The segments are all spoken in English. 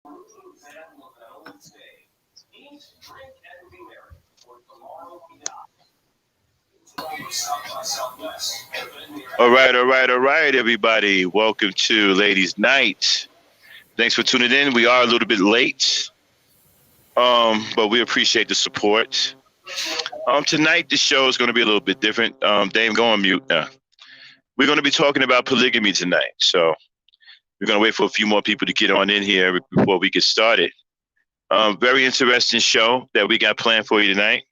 All right, everybody. Welcome to Ladies Night. Thanks for tuning in. We are a little bit late, but we appreciate the support. Tonight, the show is going to be a little bit different. Dame, go on mute. We're going to be talking about polygamy tonight. So we're going to wait for a few more people to get on in here before we get started. Very interesting show that we got planned for you tonight.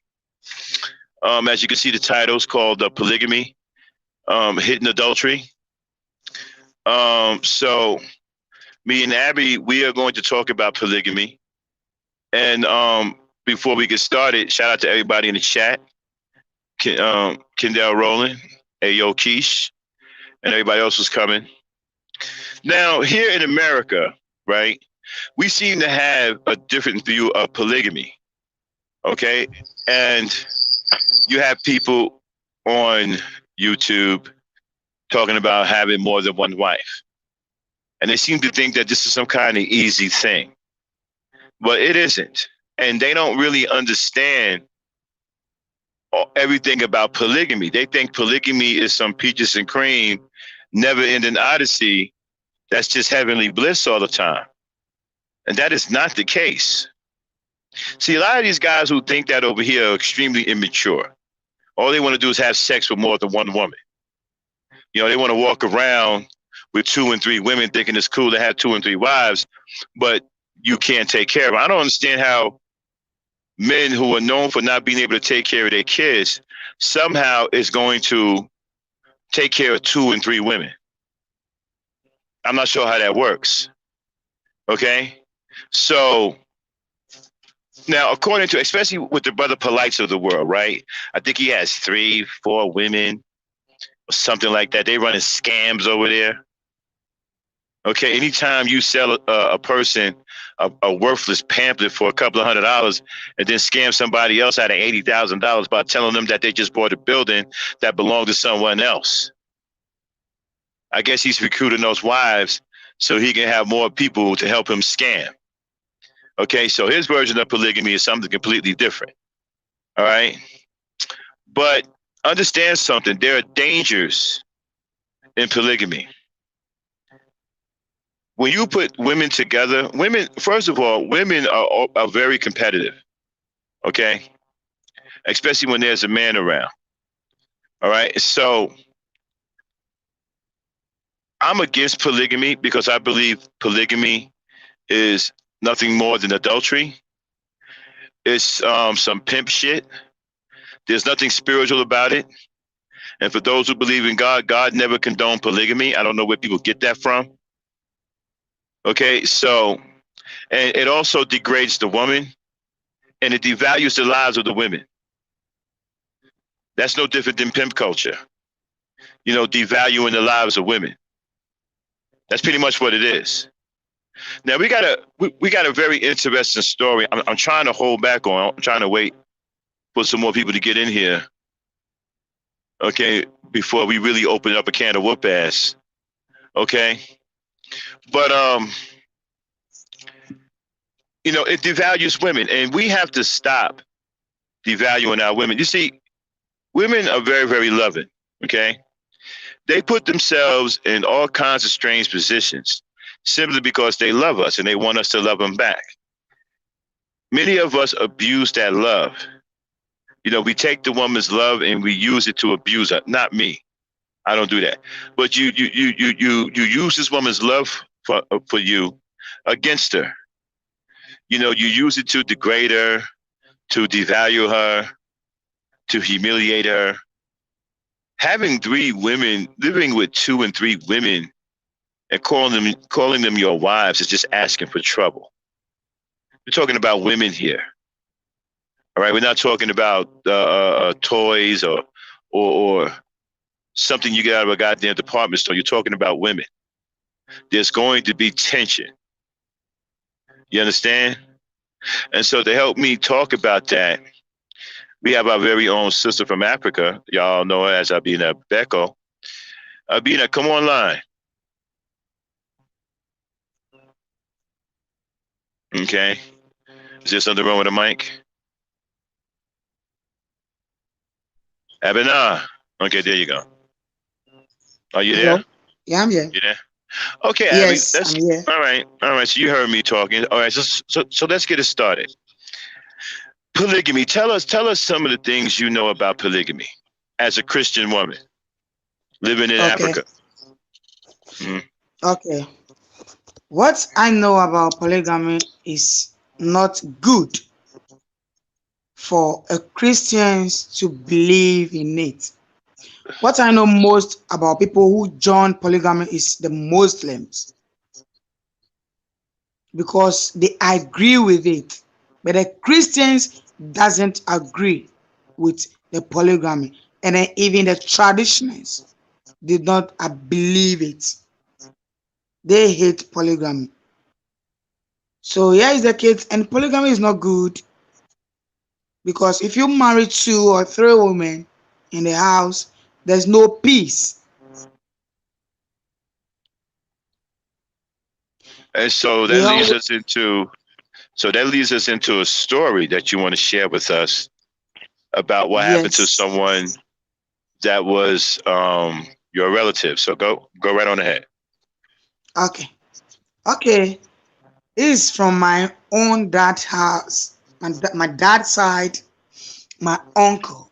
As you can see, the title is called Polygamy, Hidden Adultery. So me and Abby, we are going to talk about polygamy. And before we get started, shout out to everybody in the chat. Kendall Rowland, Ayo Keish, and everybody else who's coming. Now, here in America, right, we seem to have a different view of polygamy. Okay? And you have people on YouTube talking about having more than one wife. And they seem to think that this is some kind of easy thing. But it isn't. And they don't really understand everything about polygamy. They think polygamy is some peaches and cream, never ending odyssey that's just heavenly bliss all the time. And that is not the case. See, a lot of these guys who think that over here are extremely immature. All they want to do is have sex with more than one woman. You know, they want to walk around with 2 and 3 women thinking it's cool to have 2 and 3 wives, but you can't take care of them. I don't understand how men who are known for not being able to take care of their kids somehow is going to take care of 2 and 3 women. I'm not sure how that works. Okay? So now, according to, especially with the brother Polites of the world, right? I think he has 3, 4 women or something like that. They running scams over there. Okay, anytime you sell a person a worthless pamphlet for a couple of $100 and then scam somebody else out of $80,000 by telling them that they just bought a building that belonged to someone else. I guess he's recruiting those wives so he can have more people to help him scam. Okay, so his version of polygamy is something completely different. All right? But understand something. There are dangers in polygamy. When you put women together, women, first of all, women are very competitive, okay? Especially when there's a man around, all right? So I'm against polygamy because I believe polygamy is nothing more than adultery. It's some pimp shit. There's nothing spiritual about it. And for those who believe in God, God never condoned polygamy. I don't know where people get that from. Okay, so, and it also degrades the woman and it devalues the lives of the women. That's no different than pimp culture, you know, devaluing the lives of women. That's pretty much what it is. Now we got a very interesting story. I'm trying to hold back on. I'm trying to wait for some more people to get in here. Okay, before we really open up a can of whoop ass. Okay. But you know, it devalues women, and we have to stop devaluing our women. You see, women are very, very loving. Okay, they put themselves in all kinds of strange positions simply because they love us and they want us to love them back. Many of us abuse that love. You know, we take the woman's love and we use it to abuse her. Not me. I don't do that. But you use this woman's love for you against her. You know, you use it to degrade her, to devalue her, to humiliate her. Having 3 women, living with 2 and 3 women, and calling them your wives is just asking for trouble. We're talking about women here. All right, we're not talking about toys or something you get out of a goddamn department store. You're talking about women. There's going to be tension. You understand? And so to help me talk about that, we have our very own sister from Africa. Y'all know her as Abina Beko. Abina, come online. Okay. Is there something wrong with the mic? Ebony. Okay, there you go. Are you there? Hello? Yeah, I'm here. You there? Okay, Abby. Yes, Let's. I'm here. All right. All right. So you heard me talking. All right. So let's get it started. Polygamy. Tell us some of the things you know about polygamy as a Christian woman living in Okay, Africa. Mhm. okay. What I know about polygamy is not good for a Christians to believe in it. What I know most about people who join polygamy is the Muslims because they agree with it, but the Christians doesn't agree with the polygamy, and then even the traditionalists did not believe it. They hate polygamy. So here is the case, and polygamy is not good because if you marry two or three women in the house, there's no peace. And so that They leads always, us into a story that you want to share with us about what happened to yes. someone that was your relative. So go right on ahead. Okay. Okay. This is from my own dad's house. My dad's side, my uncle.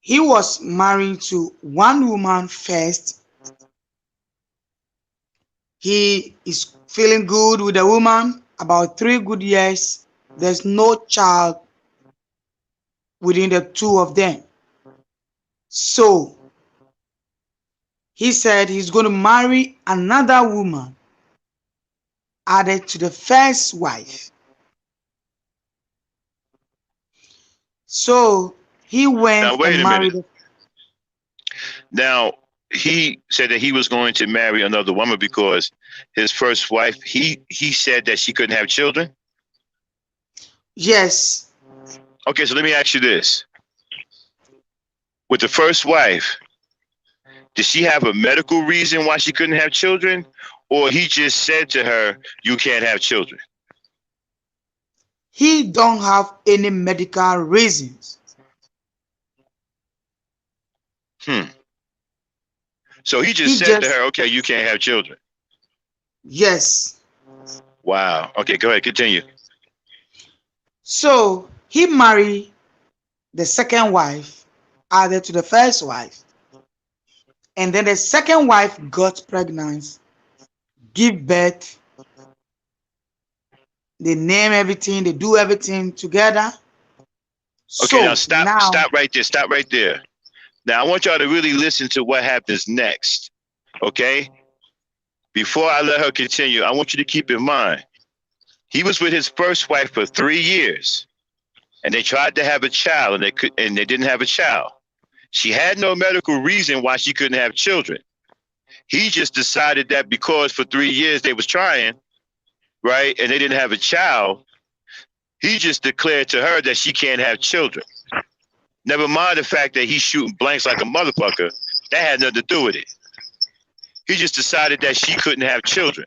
He was married to one woman first. He is feeling good with the woman. About 3 good years, there's no child within the two of them. So he said he's going to marry another woman added to the first wife. So he Now went and wait a minute. married. Now he said that he was going to marry another woman because his first wife. He said that she couldn't have children. Yes, Okay, so let me ask you this: with the first wife, did she have a medical reason why she couldn't have children, or he just said to her, "You can't have children"? he don't have any medical reasons. Hmm. So he just He said to just, her, "Okay, you can't have children." yes. Wow. Okay, go ahead, continue. So he married the second wife added to the first wife. And then the second wife got pregnant, give birth, they name everything, they do everything together. Okay, now So now, stop right there, stop right there. Now I want y'all to really listen to what happens next. Okay, before I let her continue, I want you to keep in mind he was with his first wife for 3 years, and they tried to have a child, and they didn't have a child. She had no medical reason why she couldn't have children. He just decided that because for 3 years they was trying, right, and they didn't have a child, he just declared to her that she can't have children. Never mind the fact that he's shooting blanks like a motherfucker. That had nothing to do with it. He just decided that she couldn't have children.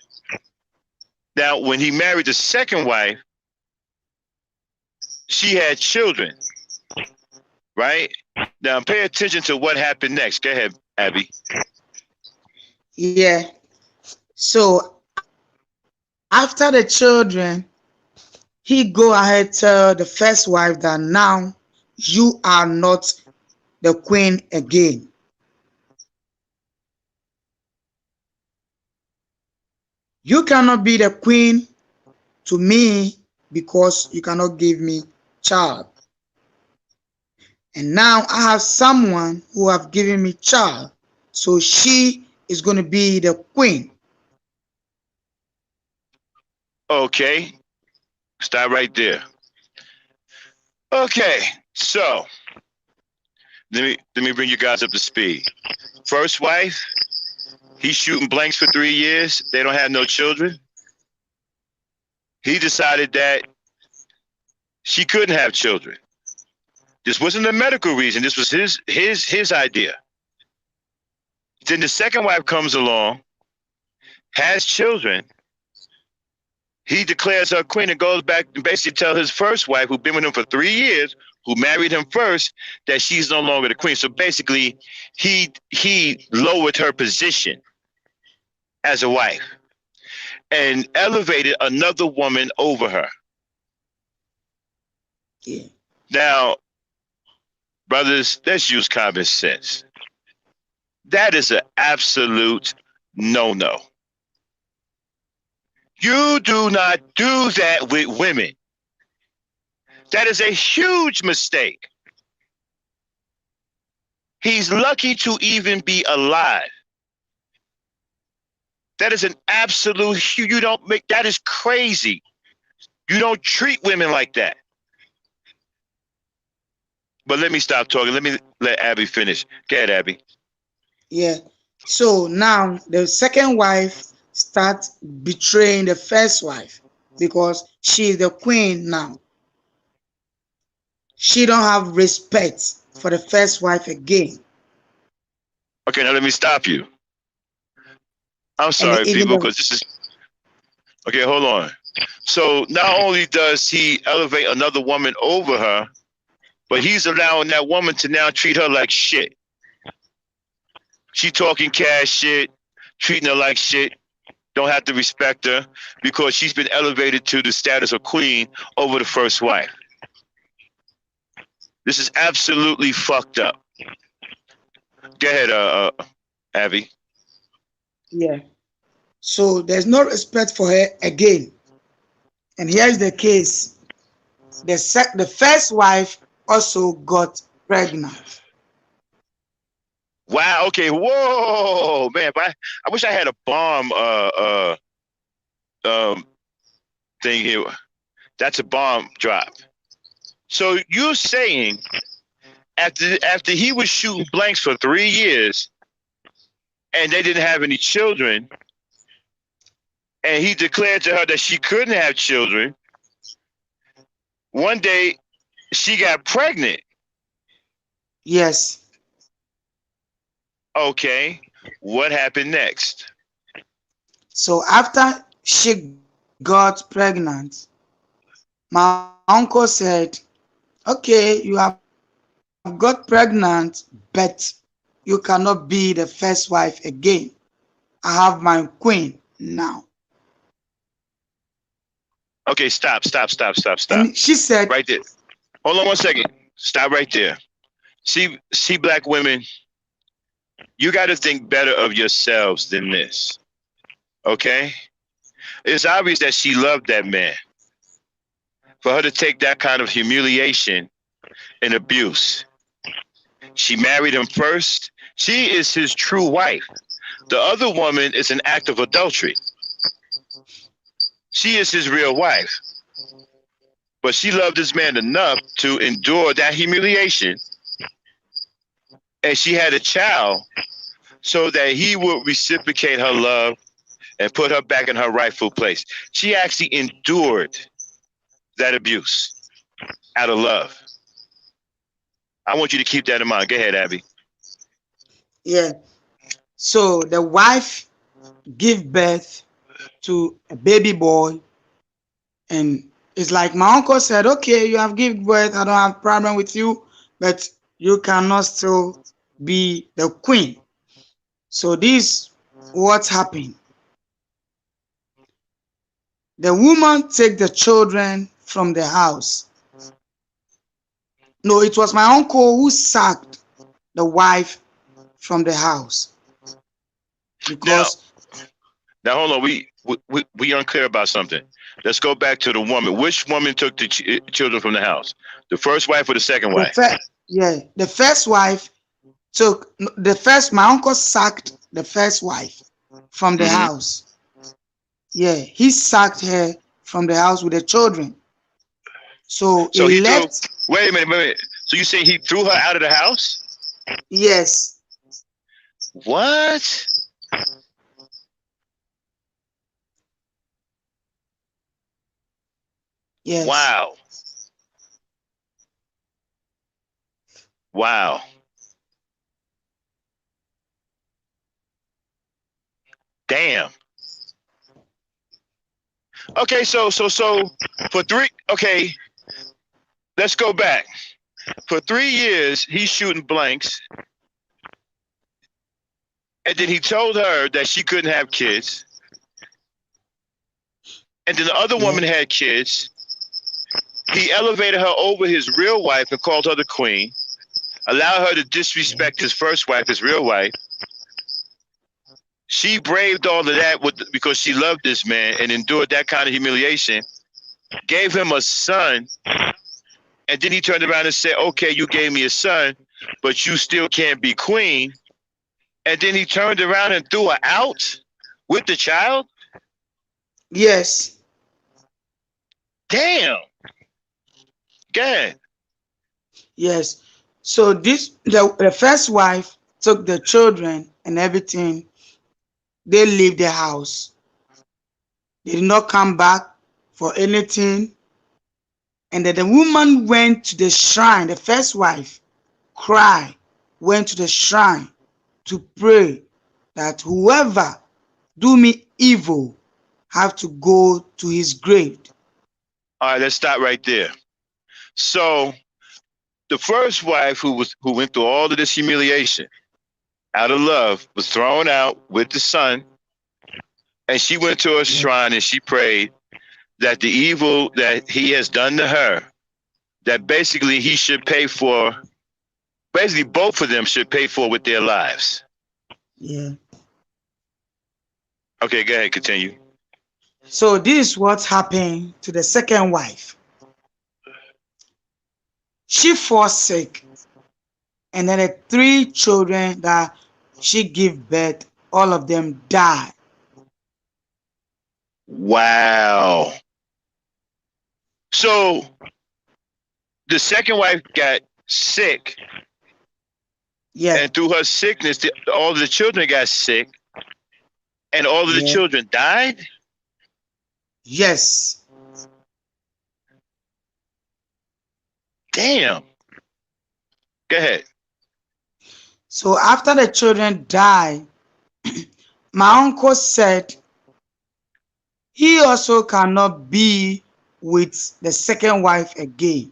Now, when he married the second wife, she had children, right? Now, pay attention to what happened next. Go ahead, Abby. yeah. So after the children, he go ahead tell the first wife that now you are not the queen again. You cannot be the queen to me because you cannot give me child. And now I have someone who have given me child. So she is going to be the queen. Okay, stop right there. Okay, so let me bring you guys up to speed. First wife, he's shooting blanks for 3 years. They don't have no children. He decided that she couldn't have children. This wasn't a medical reason. This was his idea. Then the second wife comes along, has children, He declares her queen and goes back and basically tells his first wife, who'd been with him for 3 years, who married him first, that she's no longer the queen. So basically, he lowered her position as a wife and elevated another woman over her. Yeah. Now, brothers, let's use common sense. That is an absolute no-no. You do not do that with women. That is a huge mistake. He's lucky to even be alive. That is an absolute, you don't make, that is crazy. You don't treat women like that. But let me stop talking. Let me let Abby finish. Go ahead, Abby. Yeah. So now the second wife starts betraying the first wife because she is the queen now. She don't have respect for the first wife again. Okay, now let me stop you. I'm And sorry, even people, the, because this is okay. Hold on. So not only does he elevate another woman over her, but he's allowing that woman to now treat her like shit. She talking cash shit, treating her like shit. Don't have to respect her because she's been elevated to the status of queen over the first wife. This is absolutely fucked up. Go ahead, Abby. yeah. So there's no respect for her again. And here's the case. The first wife also got pregnant. Wow. Okay. Whoa, man. I wish I had a bomb um thing here. That's a bomb drop. So you're saying after he was shooting blanks for 3 years and they didn't have any children, and he declared to her that she couldn't have children, one day she got pregnant. Yes. Okay. What happened next? So after she got pregnant, my uncle said, okay, you have got pregnant, but you cannot be the first wife again. I have my queen now. Okay, stop. And she said, Right there. Hold on 1 second. Stop right there. See, black women, you got to think better of yourselves than this. Okay? It's obvious that she loved that man. For her to take that kind of humiliation and abuse. She married him first. She is his true wife. The other woman is an act of adultery. She is his real wife. But she loved this man enough to endure that humiliation. And she had a child so that he would reciprocate her love and put her back in her rightful place. She actually endured that abuse out of love. I want you to keep that in mind. Go ahead, Abby. yeah. So the wife give birth to a baby boy, and it's like my uncle said, okay, you have given birth, I don't have problem with you, but you cannot still be the queen. So this what happened. The woman take the children from the house. No, it was my uncle who sacked the wife from the house Now, because now hold on. We unclear about something. Let's go back to the woman. Which woman took the children from the house? The first wife or the second the wife? first, yeah, the first wife took the first. My uncle sacked the first wife from the Mm-hmm. house. Yeah, he sacked her from the house with the children. So So he he threw. left. Wait a minute. So you say he threw her out of the house? Yes, What? yes. Wow. Wow. Damn. Okay, so for three. Okay, let's go back. For 3 years, he's shooting blanks, and then he told her that she couldn't have kids, and then the other Yeah. woman had kids. He elevated her over his real wife and called her the queen. Allowed her to Yeah. disrespect his first wife, his real wife. She braved all of that because she loved this man and endured that kind of humiliation. Gave him a son, and then he turned around and said, "Okay, you gave me a son, but you still can't be queen." And then he turned around and threw her out with the child. Yes. Damn. Go ahead. Yes. So the first wife took the children and everything. They leave the house. They did not come back for anything. And then the woman went to the shrine. The first wife cried, went to the shrine to pray that whoever do me evil have to go to his grave. All right, let's stop right there. So the first wife who went through all of this humiliation out of love was thrown out with the son, and she went to a Yeah. shrine and she prayed that the evil that he has done to her, that basically he should pay for, basically both of them should pay for with their lives. Yeah. Okay, go ahead, continue. So this is what happened to the second wife. She fall sick, and then the three children that she gave birth, all of them died. Wow. So the second wife got sick, Yeah. and through her sickness, all of the children got sick, and all of the Yeah. children died. Yes. Damn. Go ahead. So after the children died, my uncle said he also cannot be with the second wife again.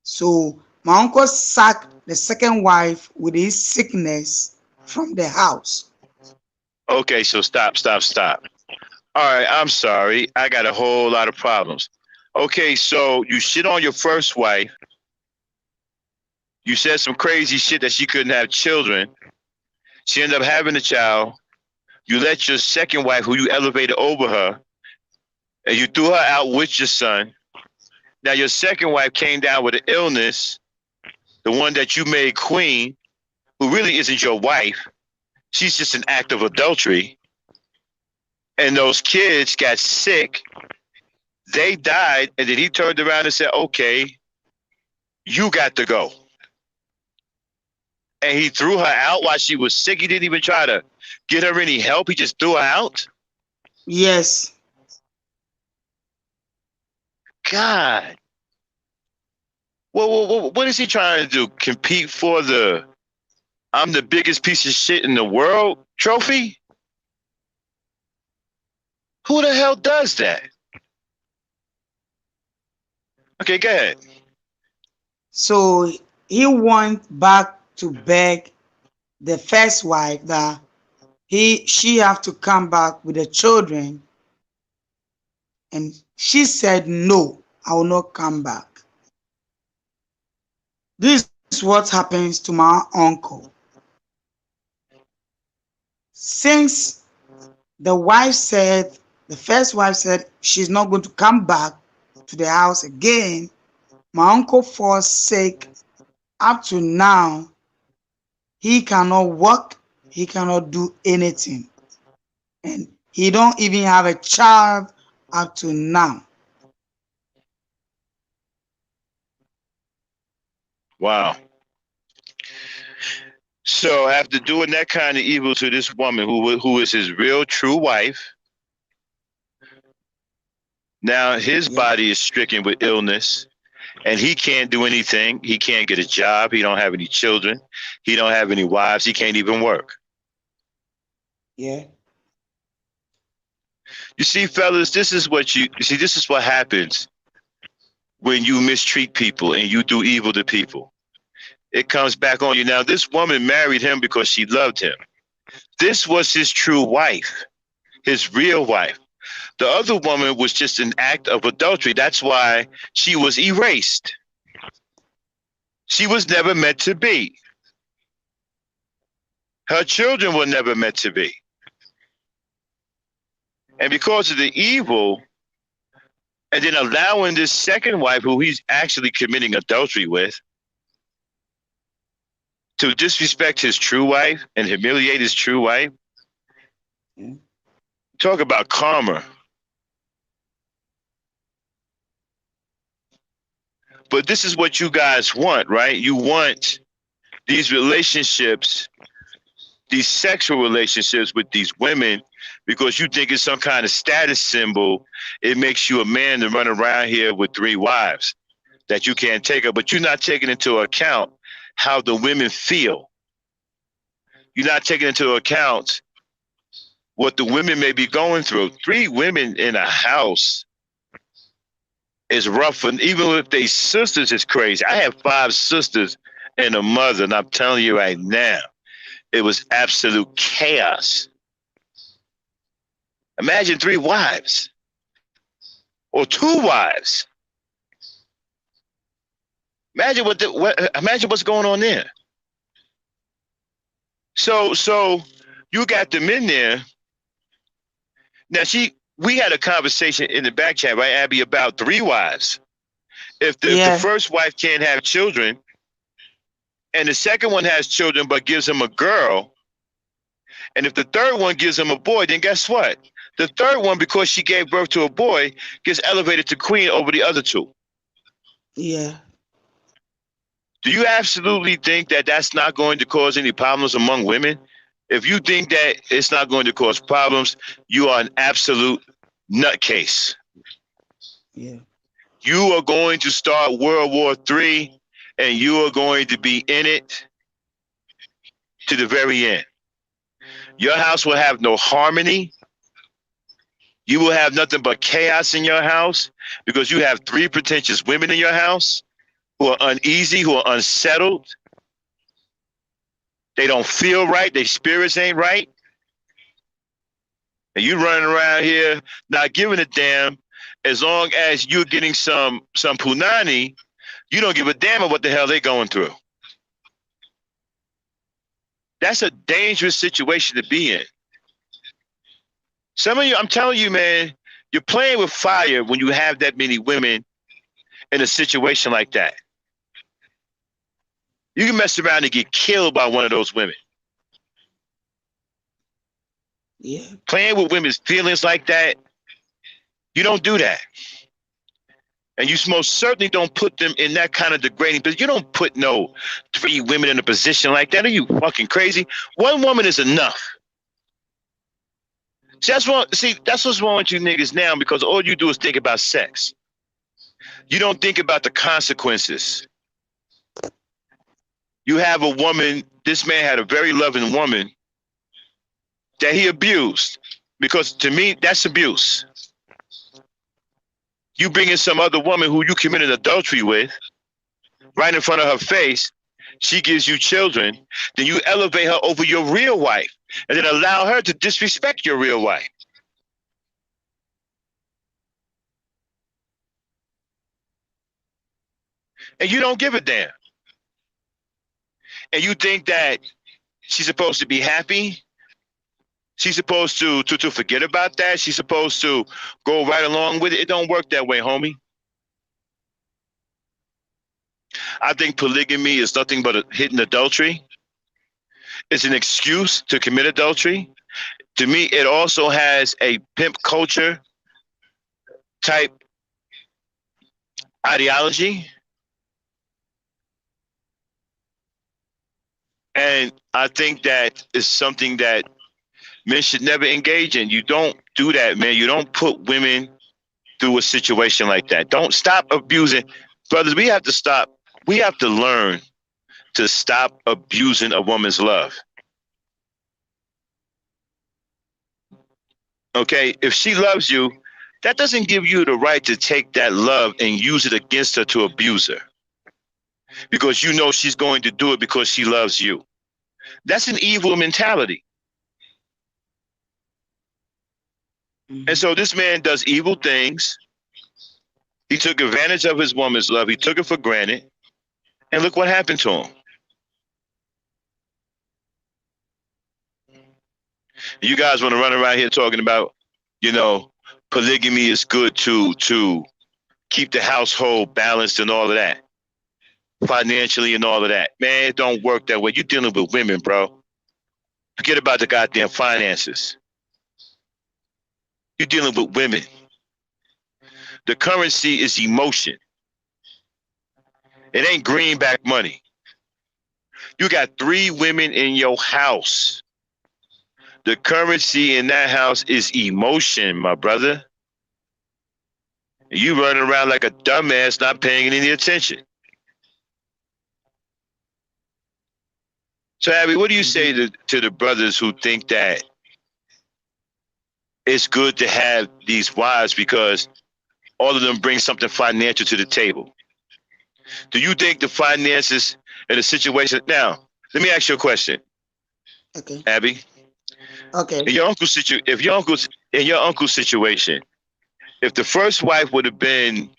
So my uncle sacked the second wife with his sickness from the house. Okay, so stop. All right, I'm sorry. I got a whole lot of problems. Okay, so you shit on your first wife. You said some crazy shit that she couldn't have children. She ended up having a child. You let your second wife, who you elevated over her, and you threw her out with your son. Now your second wife came down with an illness, the one that you made queen, who really isn't your wife. She's just an act of adultery. And those kids got sick. They died, and then he turned around and said, "Okay, you got to go." And he threw her out while she was sick. He didn't even try to get her any help. He just threw her out. Yes. God. Well, what is he trying to do? Compete for the "I'm the biggest piece of shit in the world" trophy? Who the hell does that? Okay, go ahead. So he went back to beg the first wife that she have to come back with the children, and she said no, I will not come back. This is what happens to my uncle. Since the first wife said she's not going to come back to the house again, my uncle falls sick. Up to now, he cannot work, he cannot do anything, and he don't even have a child up to now. Wow. So after doing that kind of evil to this woman who is his real true wife, now his Yeah. body is stricken with illness and he can't do anything. He can't get a job. He don't have any children. He don't have any wives. He can't even work. Yeah. You see, fellas, this is what you see. This is what happens when you mistreat people and you do evil to people. It comes back on you. Now, this woman married him because she loved him. This was his true wife, his real wife. The other woman was just an act of adultery. That's why she was erased. She was never meant to be. Her children were never meant to be. And because of the evil, and then allowing this second wife, who he's actually committing adultery with, to disrespect his true wife and humiliate his true wife. Talk about karma. But this is what you guys want, right? You want these relationships, these sexual relationships with these women, because you think it's some kind of status symbol. It makes you a man to run around here with 3 wives that you can't take her, but you're not taking into account how the women feel. You're not taking into account what the women may be going through. 3 women in a house is rough, and even if they sisters, it's crazy. I have 5 sisters and a mother, and I'm telling you right now, it was absolute chaos. Imagine 3 wives or 2 wives. Imagine imagine what's going on there. So you got them in there. Now we had a conversation in the back chat, right, Abby, about 3 wives. If the first wife can't have children, and the second one has children but gives him a girl, and if the third one gives him a boy, then guess what? The third one, because she gave birth to a boy, gets elevated to queen over the other 2. Yeah. Do you absolutely think that that's not going to cause any problems among women? If you think that it's not going to cause problems, you are an absolute nutcase. Yeah. You are going to start World War III, and you are going to be in it to the very end. Your house will have no harmony. You will have nothing but chaos in your house because you have 3 pretentious women in your house who are uneasy, who are unsettled. They don't feel right. Their spirits ain't right. And you running around here not giving a damn. As long as you're getting some punani, you don't give a damn about what the hell they're going through. That's a dangerous situation to be in. Some of you, I'm telling you, man, you're playing with fire when you have that many women in a situation like that. You can mess around and get killed by one of those women. Yeah. Playing with women's feelings like that, you don't do that. And you most certainly don't put them in that kind of degrading position. You don't put no 3 women in a position like that. Are you fucking crazy? 1 woman is enough. That's what's wrong with you niggas now, because all you do is think about sex. You don't think about the consequences. You have a woman, this man had a very loving woman that he abused, because to me, that's abuse. You bring in some other woman who you committed adultery with, right in front of her face, she gives you children, then you elevate her over your real wife, and then allow her to disrespect your real wife. And you don't give a damn. And you think that she's supposed to be happy? She's supposed to forget about that? She's supposed to go right along with it? It don't work that way, homie. I think polygamy is nothing but a hidden adultery. It's an excuse to commit adultery. To me, it also has a pimp culture type ideology. And I think that is something that men should never engage in. You don't do that, man. You don't put women through a situation like that. Don't stop abusing. Brothers, we have to stop. We have to learn to stop abusing a woman's love. Okay, if she loves you, that doesn't give you the right to take that love and use it against her to abuse her because you know she's going to do it because she loves you. That's an evil mentality. And Mhm. so this man does evil things. He took advantage of his woman's love. He took it for granted. And look what happened to him. You guys want to run around here talking about, you know, polygamy is good to keep the household balanced and all of that, financially and all of that. Man, it don't work that way. You're dealing with women, bro. Forget about the goddamn finances. You're dealing with women. The currency is emotion. It ain't greenback money. You got three women in your house. The currency in that house is emotion, my brother. You running around like a dumbass, not paying any attention. So, Abby, what do you say Mhm. to the brothers who think that it's good to have these wives because all of them bring something financial to the table? Do you think the finances and the situation? Now, let me ask you a question, Okay. Abby. Okay. If your uncle's in your uncle's situation, if the first wife would have been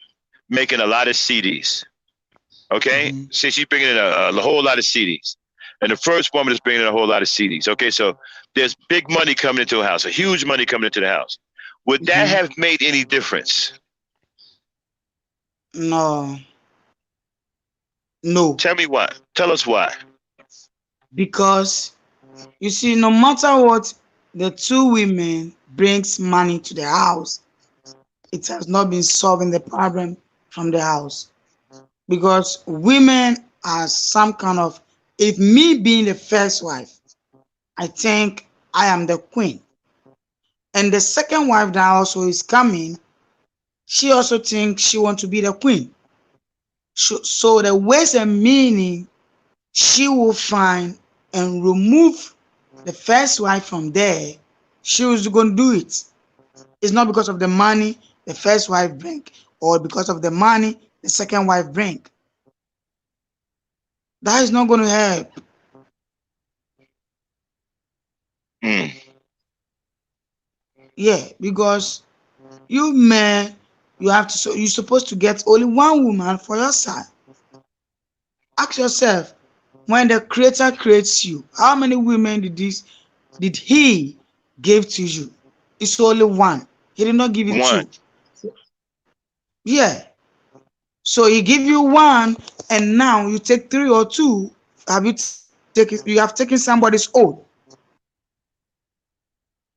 making a lot of CDs, okay, Mhm. say she's bringing in a whole lot of CDs, and the first woman is bringing in a whole lot of CDs. Okay, so there's big money coming into a house, a huge money coming into the house. Would that Mhm. have made any difference? No, no, Tell me why. Tell us why. because you see, no matter what, the two women brings money to the house. It has not been solving the problem from the house because women are some kind of. If me being the first wife, I think I am the queen, and the second wife that also is coming, she also thinks she want to be the queen. So the ways and meaning she will find and remove the first wife from there, she was going to do it. It's not because of the money the first wife bring or because of the money the second wife bring. That is not going to help. Mm. Yeah, because you men, you have to. So you're supposed to get only one woman for your side. Ask yourself, when the Creator creates you, how many women did He give to you? It's only one. He did not give you One. two. Yeah. So He give you one, and now you take three or two. Have you taken? You have taken somebody's own.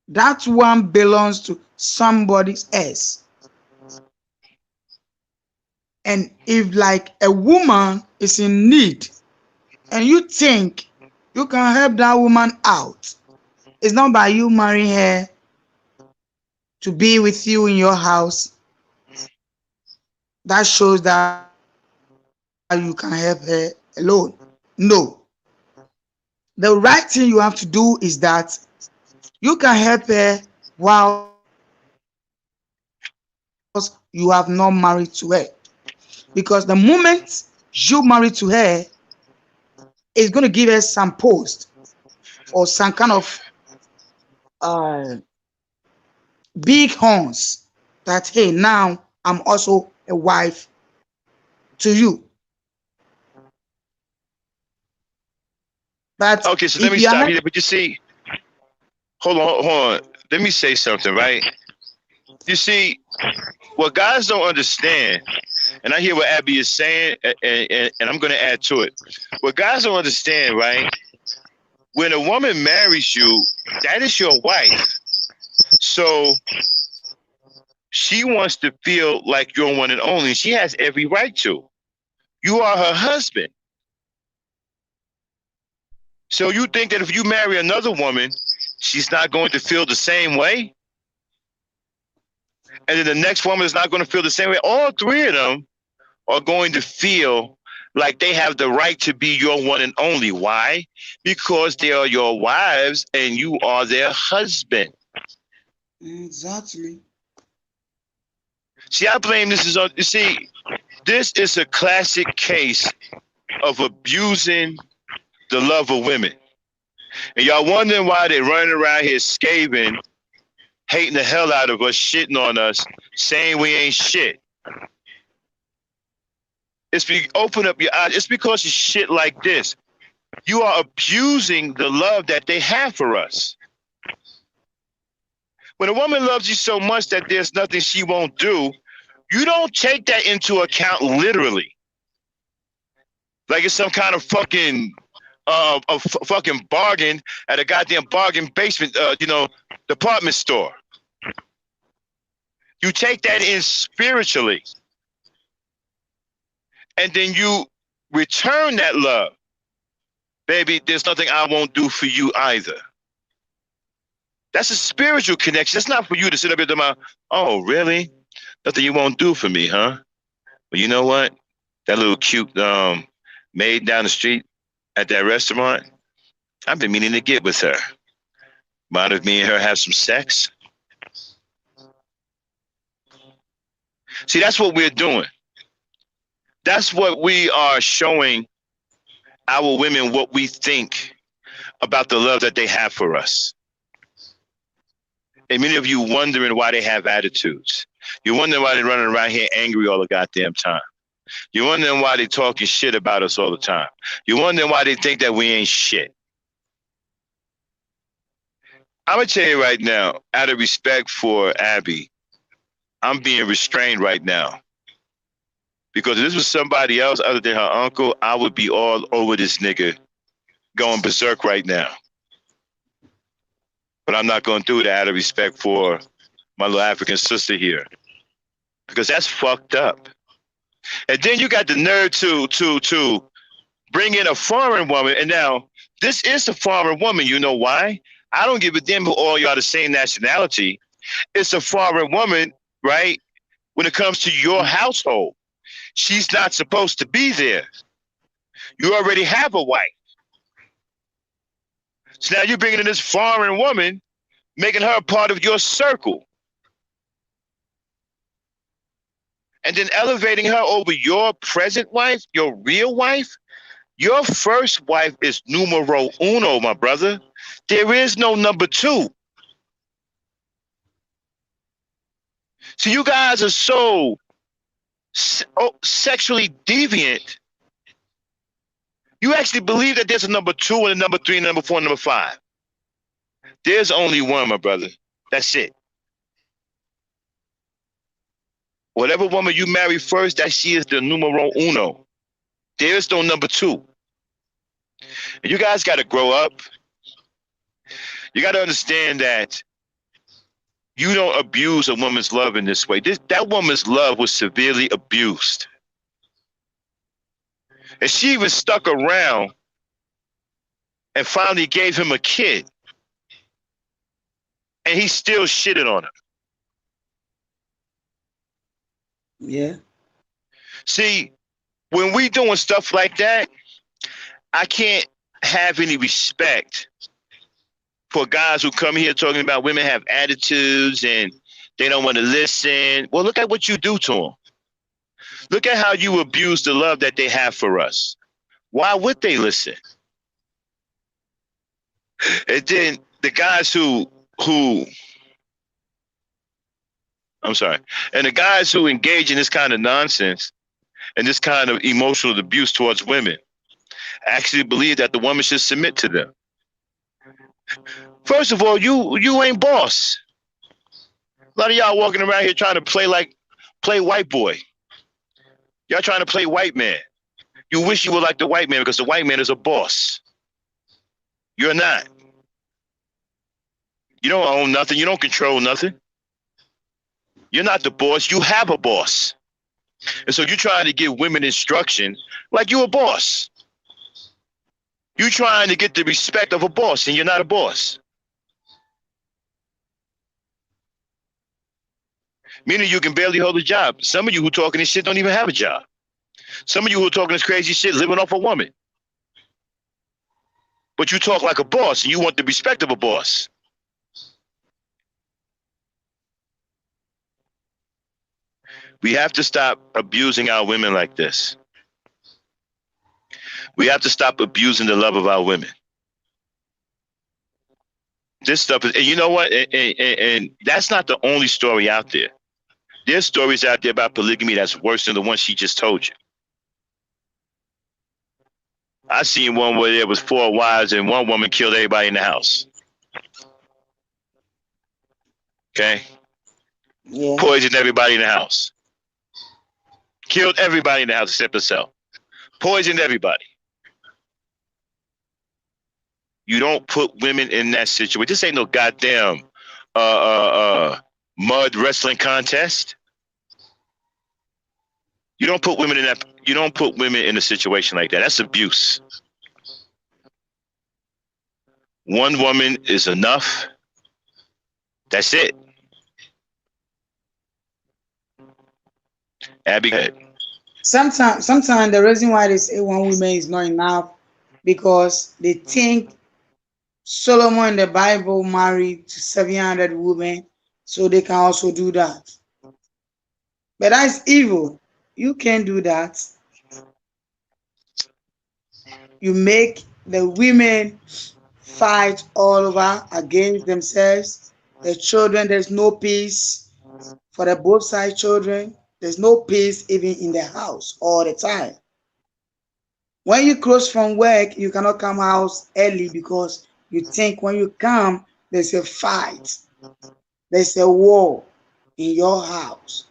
That one belongs to somebody's else. And if like a woman is in need and you think you can help that woman out, it's not by you marrying her to be with you in your house that shows that you can help her alone. No. The right thing you have to do is that you can help her whilst you have not married to her. Because the moment you marry to her, is going to give her some post or some kind of uh, big horns that, hey, now I'm also a wife to you. But Okay, so let if me you are stop not, you. But you see, hold on. Let me say something, right? You see, what guys don't understand, and I hear what Abby is saying, and I'm going to add to it. What guys don't understand, right? When a woman marries you, that is your wife. So she wants to feel like you're one and only. She has every right to. You are her husband. So you think that if you marry another woman, she's not going to feel the same way? And then the next woman is not going to feel the same way? All three of them are going to feel like they have the right to be your one and only. Why? Because they are your wives and you are their husband. Exactly. See, I blame this is on. You see, this is a classic case of abusing the love of women, and y'all wondering why they running around here scathing, hating the hell out of us, shitting on us, saying we ain't shit. Open up your eyes. It's because of shit like this. You are abusing the love that they have for us. When a woman loves you so much that there's nothing she won't do, you don't take that into account literally. Like it's some kind of fucking fucking bargain at a goddamn bargain basement, department store. You take that in spiritually, and then you return that love. Baby, there's nothing I won't do for you either. That's a spiritual connection. It's not for you to sit up here and go, oh, really? Nothing you won't do for me, huh? Well, you know what? That little cute maid down the street at that restaurant, I've been meaning to get with her. Mind if me and her have some sex? See, that's what we're doing. That's what we are showing our women, what we think about the love that they have for us. And many of you wondering why they have attitudes. You're wondering why they're running around here angry all the goddamn time. You're wondering why they're talking shit about us all the time. You're wondering why they think that we ain't shit. I'm going to tell you right now, out of respect for Abby, I'm being restrained right now. Because if this was somebody else other than her uncle, I would be all over this nigga going berserk right now. But I'm not going to do that out of respect for my little African sister here. Because that's fucked up. And then you got the nerve to bring in a foreign woman. And now, this is a foreign woman. You know why? I don't give a damn if all y'all the same nationality. It's a foreign woman, right? When it comes to your household. She's not supposed to be there. You already have a wife. So now you're bringing in this foreign woman, making her a part of your circle. And then elevating her over your present wife, your real wife. Your first wife is numero uno, my brother. There is no number two. So you guys are so sexually deviant. You actually believe that there's a number two and a number three and a number four and a number five. There's only one, my brother. That's it. Whatever woman you marry first, that she is the numero uno. There is no number two. And you guys got to grow up. You got to understand that you don't abuse a woman's love in this way. That woman's love was severely abused. And she even stuck around and finally gave him a kid. And he still shitted on her. Yeah. See, when we doing stuff like that, I can't have any respect for guys who come here talking about women have attitudes and they don't want to listen. Well, look at what you do to them. Look at how you abuse the love that they have for us. Why would they listen? And then the guys who I'm sorry, and the guys who engage in this kind of nonsense and this kind of emotional abuse towards women actually believe that the woman should submit to them. First of all, you ain't boss. A lot of y'all walking around here trying to play white boy. Y'all trying to play white man. You wish you were like the white man because the white man is a boss. You're not. You don't own nothing. You don't control nothing. You're not the boss. You have a boss. And so you're trying to give women instruction like you're a boss. You're trying to get the respect of a boss, and you're not a boss. Meaning you can barely hold a job. Some of you who talking this shit don't even have a job. Some of you who are talking this crazy shit living off a woman. But you talk like a boss, and you want the respect of a boss. We have to stop abusing our women like this. We have to stop abusing the love of our women. This stuff is, and you know what? And that's not the only story out there. There's stories out there about polygamy that's worse than the one she just told you. I seen one where there was 4 wives and one woman killed everybody in the house. Okay? Yeah. Poisoned everybody in the house. Killed everybody in the house except herself. Poisoned everybody. You don't put women in that situation. This ain't no goddamn mud wrestling contest. You don't put women in that. You don't put women in a situation like that. That's abuse. One woman is enough. That's it. Abby, go ahead. Sometimes the reason why they say one woman is not enough because they think Solomon in the Bible married to 700 women, so they can also do that. But that's evil. You can't do that. You make the women fight all over against themselves. The children, there's no peace for the both side children. There's no peace even in the house all the time. When you close from work, you cannot come house early because you think when you come, there's a fight, there's a war in your house.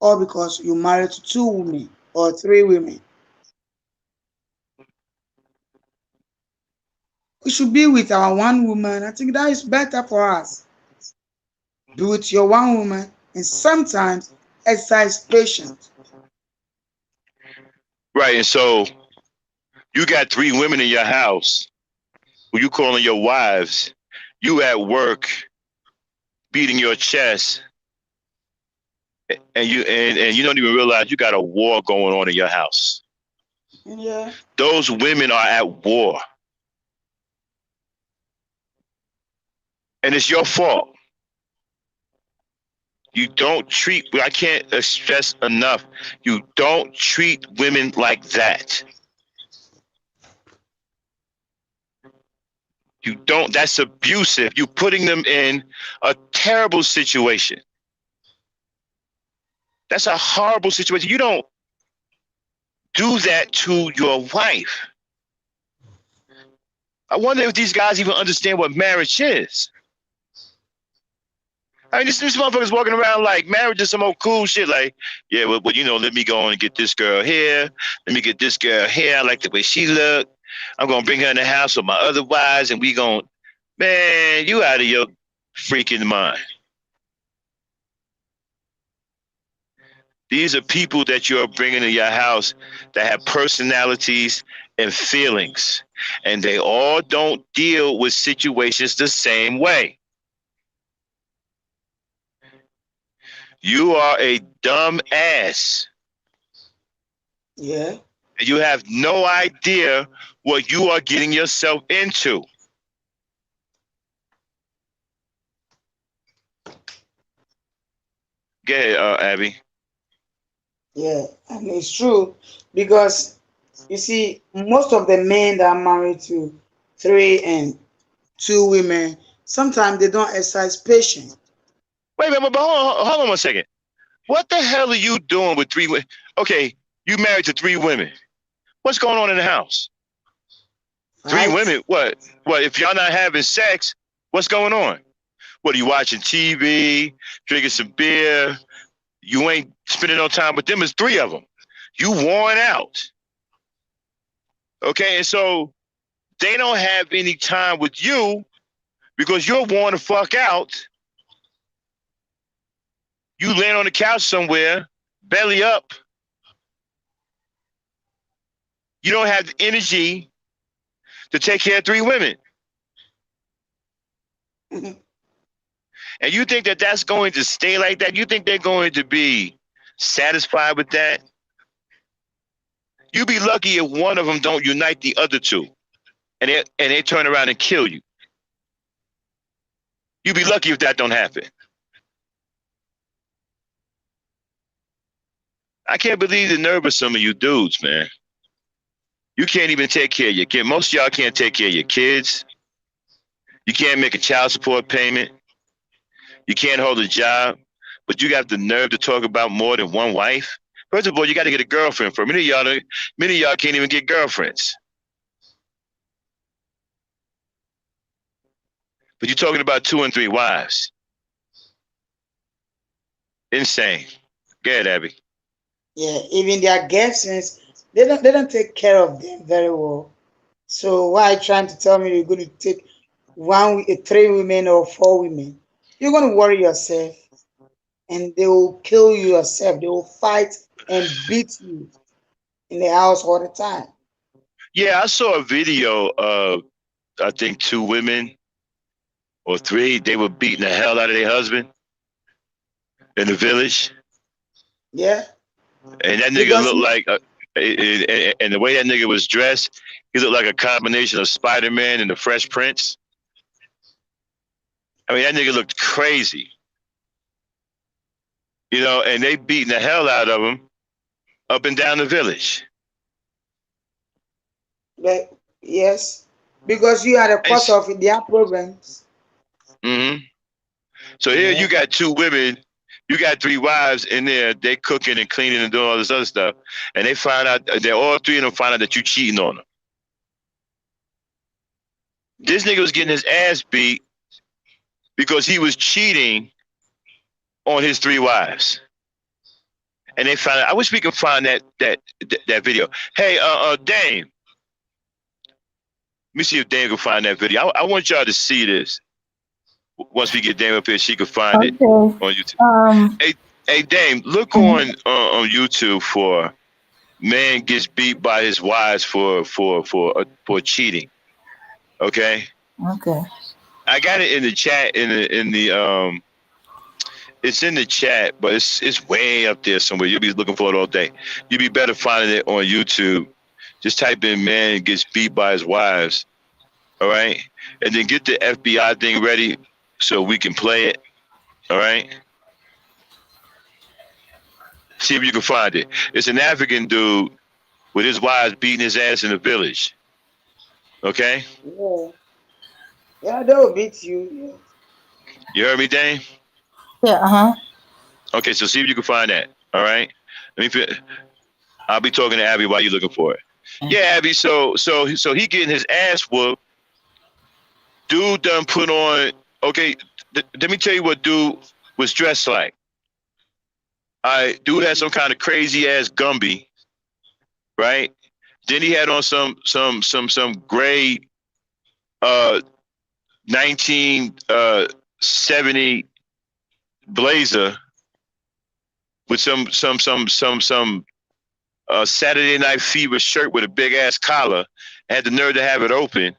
Or because you married to 2 women or 3 women. We should be with our one woman. I think that is better for us. Be with your one woman and sometimes exercise patience. Right, and so you got 3 women in your house who you calling your wives. You at work beating your chest, and you don't even realize you got a war going on in your house. Yeah. Those women are at war, and it's your fault. You don't treat. I can't stress enough. You don't treat women like that. You don't. That's abusive. You're putting them in a terrible situation. That's a horrible situation. You don't do that to your wife. I wonder if these guys even understand what marriage is. I mean, this motherfucker's walking around like marriage is some old cool shit. Like, yeah, well, you know, let me go on and get this girl here. Let me get this girl here. I like the way she look. I'm gonna bring her in the house with my other wives, and we gon' man, you out of your freaking mind. These are people that you're bringing to your house that have personalities and feelings, and they all don't deal with situations the same way. You are a dumb ass. Yeah. And you have no idea what you are getting yourself into. Go ahead, Abby. Yeah. And it's true because you see, most of the men that are married to 3 and 2 women, sometimes they don't exercise patience. Wait, but hold on 1 second. What the hell are you doing with 3 women? Okay, you married to 3 women. What's going on in the house? 3 Right? women? What? What? If y'all not having sex, what's going on? What are you watching TV, drinking some beer? You ain't spending no time with them. It's 3 of them. You worn out. Okay, and so they don't have any time with you because you're worn the fuck out. You laying on the couch somewhere, belly up. You don't have the energy to take care of 3 women. And you think that that's going to stay like that? You think they're going to be satisfied with that? You be lucky if one of them don't unite the other 2, and they turn around and kill you. You be lucky if that don't happen. I can't believe the nerve of some of you dudes, man. You can't even take care of your kid. Most of y'all can't take care of your kids. You can't make a child support payment. You can't hold a job, but you got the nerve to talk about more than one wife. First of all, you got to get a girlfriend for. Many of y'all can't even get girlfriends. But you're talking about 2 and 3 wives. Insane. Go ahead, Abby. Yeah, even their girlfriends, they don't take care of them very well. So why are you trying to tell me you're going to take three women or four women? You're going to worry yourself, and they will kill you yourself. They will fight and beat you in the house all the time. Yeah, I saw a video of, I think, 2 women or 3. They were beating the hell out of their husband in the village. Yeah, And that nigga because looked like, and the way that nigga was dressed, he looked like a combination of Spider-Man and the Fresh Prince. I mean, that nigga looked crazy. And they beating the hell out of him up and down the village. but yes, because you are the cause of their problems. Mm-hmm. So here you Yeah. got 2 women, you got 3 wives in there, they cooking and cleaning and doing all this other stuff, and they find out, they all 3 of them find out that you cheating on them. This nigga was getting his ass beat because he was cheating on his 3 wives. And they found out. I wish we could find that video. Hey, Dame. Let me see if Dame can find that video. I want y'all to see this. Once we get Dame up here, she can find it on YouTube. Hey, Dame, look on YouTube for man gets beat by his wives for cheating. Okay. Okay. I got it in the chat it's in the chat, but it's way up there somewhere. You'll be looking for it all day. You'll be better finding it on YouTube. Just type in man gets beat by his wives. All right. And then get the FBI thing ready so we can play it. All right. See if you can find it. It's an African dude with his wives beating his ass in the village. Okay. Yeah. Yeah, they will beat you. You heard me, Dane? Yeah. Okay, so see if you can find that. All right. I'll be talking to Abby while you're looking for it. Yeah, Abby. So he getting his ass whooped. Dude done put on. Okay, let me tell you what dude was dressed like. Dude had some kind of crazy ass Gumby, right? Then he had on some gray 1970 blazer with some Saturday Night Fever shirt with a big ass collar. Had the nerve to have it open,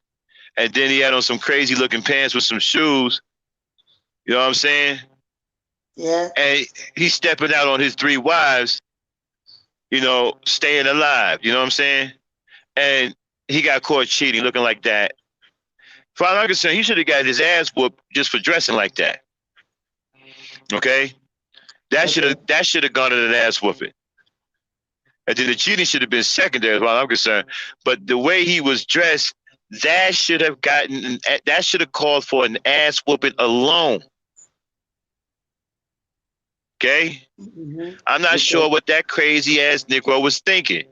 and then he had on some crazy looking pants with some shoes. You know what I'm saying? Yeah. And he's stepping out on his 3 wives, staying alive. You know what I'm saying? And he got caught cheating, looking like that. For all I'm concerned, he should have got his ass whooped just for dressing like that. Okay? That should have gone in an ass whooping. And then the cheating should have been secondary, as far as I'm concerned. But the way he was dressed, that should have called for an ass whooping alone. Okay? Mm-hmm. I'm not sure what that crazy ass Negro was thinking.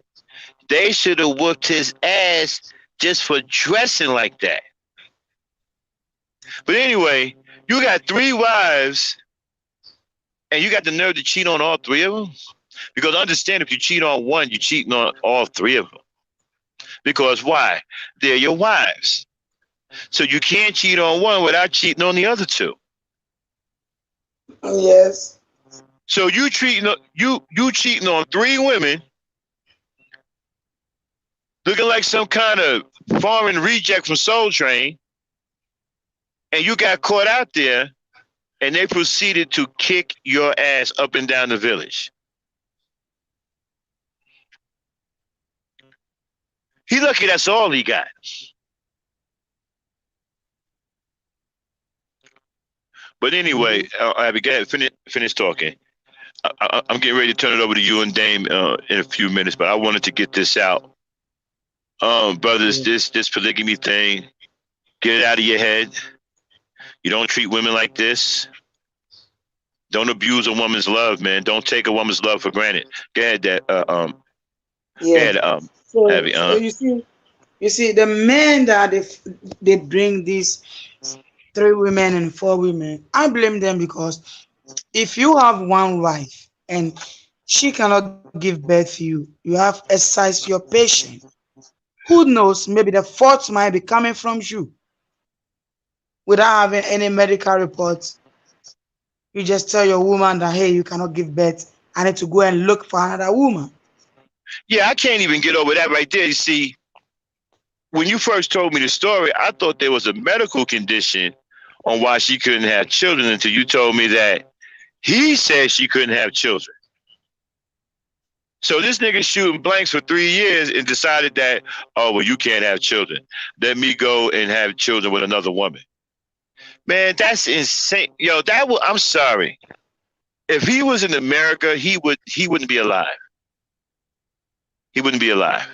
They should have whooped his ass just for dressing like that. But anyway, you got 3 wives, and you got the nerve to cheat on all 3 of them? Because understand, if you cheat on one, you're cheating on all 3 of them. Because why? They're your wives. So you can't cheat on one without cheating on the other 2. Yes. So you cheating on 3 women, looking like some kind of foreign reject from Soul Train, and you got caught out there, and they proceeded to kick your ass up and down the village. He lucky that's all he got. But anyway, Abby, go ahead, finish talking. I'm getting ready to turn it over to you and Dame in a few minutes, but I wanted to get this out. Brothers, Yeah. this polygamy thing, get it out of your head. You don't treat women like this. Don't abuse a woman's love, man. Don't take a woman's love for granted. Go ahead, that go Yeah. ahead, So Abby. so you see the men that they bring these 3 women and 4 women. I blame them because if you have one wife and she cannot give birth to you, you have exercised your patience. Who knows? Maybe the fault might be coming from you without having any medical reports. You just tell your woman that, hey, you cannot give birth. I need to go and look for another woman. Yeah, I can't even get over that right there. You see, when you first told me the story, I thought there was a medical condition on why she couldn't have children until you told me that he said she couldn't have children. So this nigga shooting blanks for 3 years and decided that, oh, well, you can't have children. Let me go and have children with another woman. Man, that's insane. Yo, I'm sorry. If he was in America, he wouldn't be alive. He wouldn't be alive.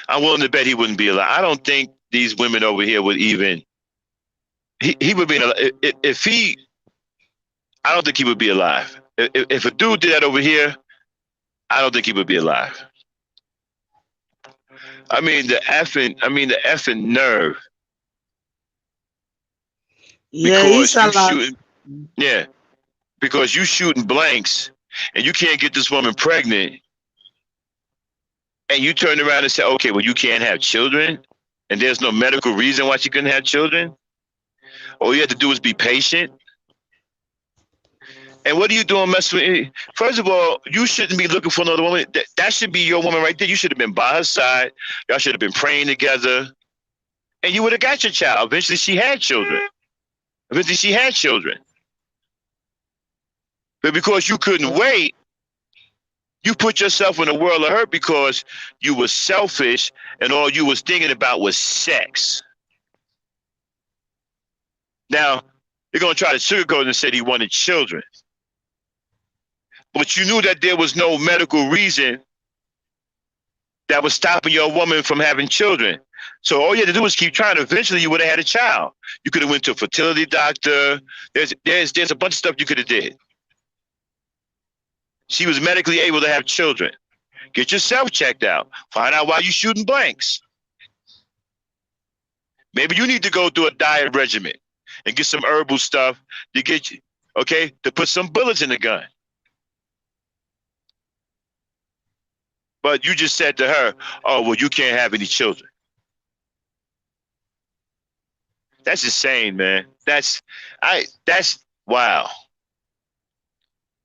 I'm willing to bet he wouldn't be alive. I don't think these women over here would even. He would be if he. I don't think he would be alive. If a dude did that over here, I don't think he would be alive. I mean the effing nerve. Yeah, he's Because you alive. shooting, yeah, because you shooting blanks, and you can't get this woman pregnant, and you turn around and say, okay, well, you can't have children, and there's no medical reason why she couldn't have children. All you have to do is be patient. And what are you doing messing with me? First of all, you shouldn't be looking for another woman. That should be your woman right there. You should have been by her side. Y'all should have been praying together. And you would have got your child. Eventually she had children. But because you couldn't wait, you put yourself in a world of hurt because you were selfish and all you was thinking about was sex. Now, you're going to try to sugarcoat and say he wanted children. But you knew that there was no medical reason that was stopping your woman from having children. So all you had to do was keep trying. Eventually, you would have had a child. You could have went to a fertility doctor. There's a bunch of stuff you could have did. She was medically able to have children. Get yourself checked out. Find out why you're shooting blanks. Maybe you need to go through a diet regimen and get some herbal stuff to get you, okay, to put some bullets in the gun. But you just said to her, oh, well, you can't have any children. That's insane, man. That's wow.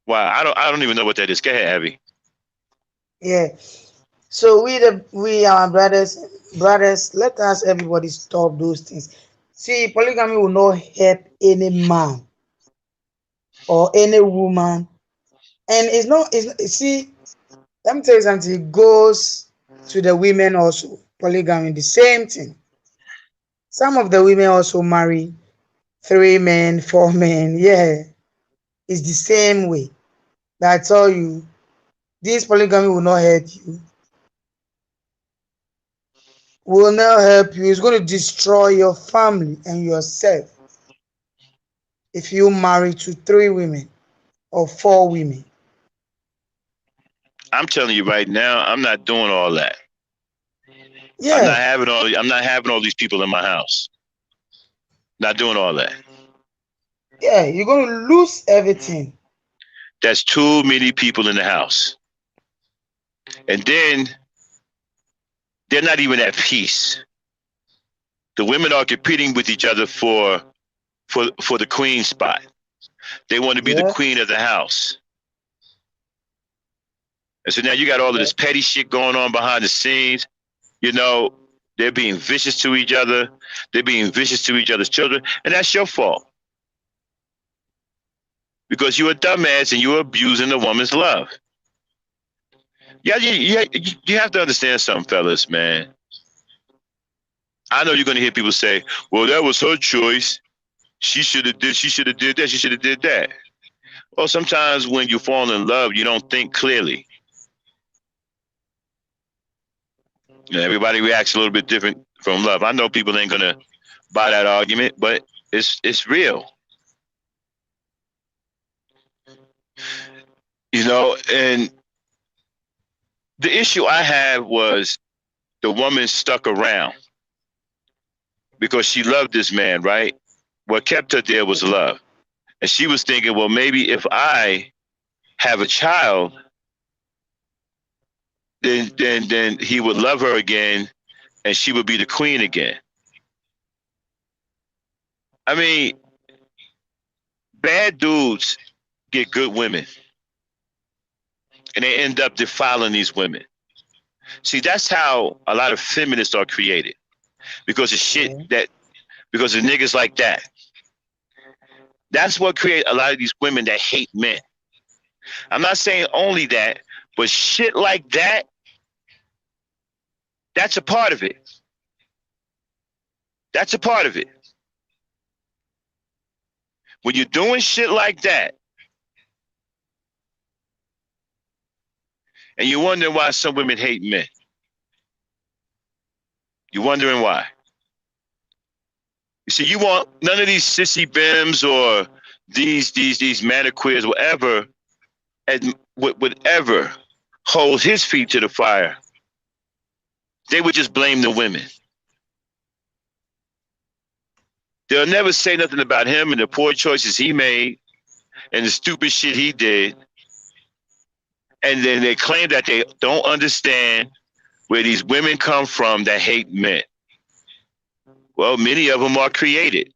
Wow. I don't even know what that is. Go ahead, Abby. Yeah. So we our brothers, let us everybody stop those things. See, polygamy will not help any man or any woman, and it's not. See, let me tell you something. It goes to the women also. Polygamy, the same thing. Some of the women also marry 3 men, 4 men. Yeah, it's the same way. But I tell you, this polygamy will not help you. Will not help you. It's going to destroy your family and yourself if you marry to 3 women or 4 women. I'm telling you right now, I'm not doing all that. Yeah, I'm not having all these people in my house. Not doing all that. yeah, you're going to lose everything. That's too many people in the house. And then they're not even at peace. The women are competing with each other for the queen spot. They want to be the Yeah, queen of the house. And so now you got all of yeah, this petty shit going on behind the scenes. You know, they're being vicious to each other. They're being vicious to each other's children. And that's your fault. Because you're a dumbass and you're abusing a woman's love. Yeah, you have to understand something, fellas, man. I know you're going to hear people say, well, that was her choice. She should have did that. She should have did that. Well, sometimes when you fall in love, you don't think clearly. Everybody reacts a little bit different from love. I know people ain't gonna buy that argument, but it's real. And the issue I had was the woman stuck around because she loved this man, right? What kept her there was love. And she was thinking, well, maybe if I have a child, then he would love her again and she would be the queen again. I mean, bad dudes get good women and they end up defiling these women. See, that's how a lot of feminists are created because of shit that, because of niggas like that. That's what creates a lot of these women that hate men. I'm not saying only that, but shit like that, that's a part of it. That's a part of it. When you're doing shit like that, and you're wondering why some women hate men, you're wondering why. You see, you want none of these sissy bims or these maniqueers, whatever, and would ever hold his feet to the fire. They would just blame the women. They'll never say nothing about him and the poor choices he made and the stupid shit he did. And then they claim that they don't understand where these women come from that hate men. Well, many of them are created.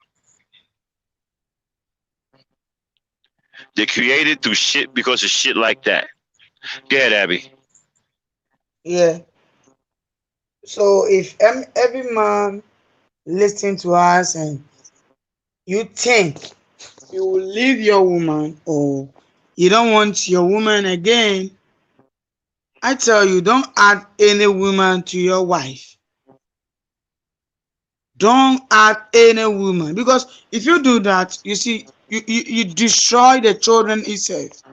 They're created through shit because of shit like that. Go ahead, Abby. Yeah. So if every man listen to us and you think you will leave your woman or you don't want your woman again, I tell you, don't add any woman to your wife. Don't add any woman because if you do that, you see, you destroy the children itself.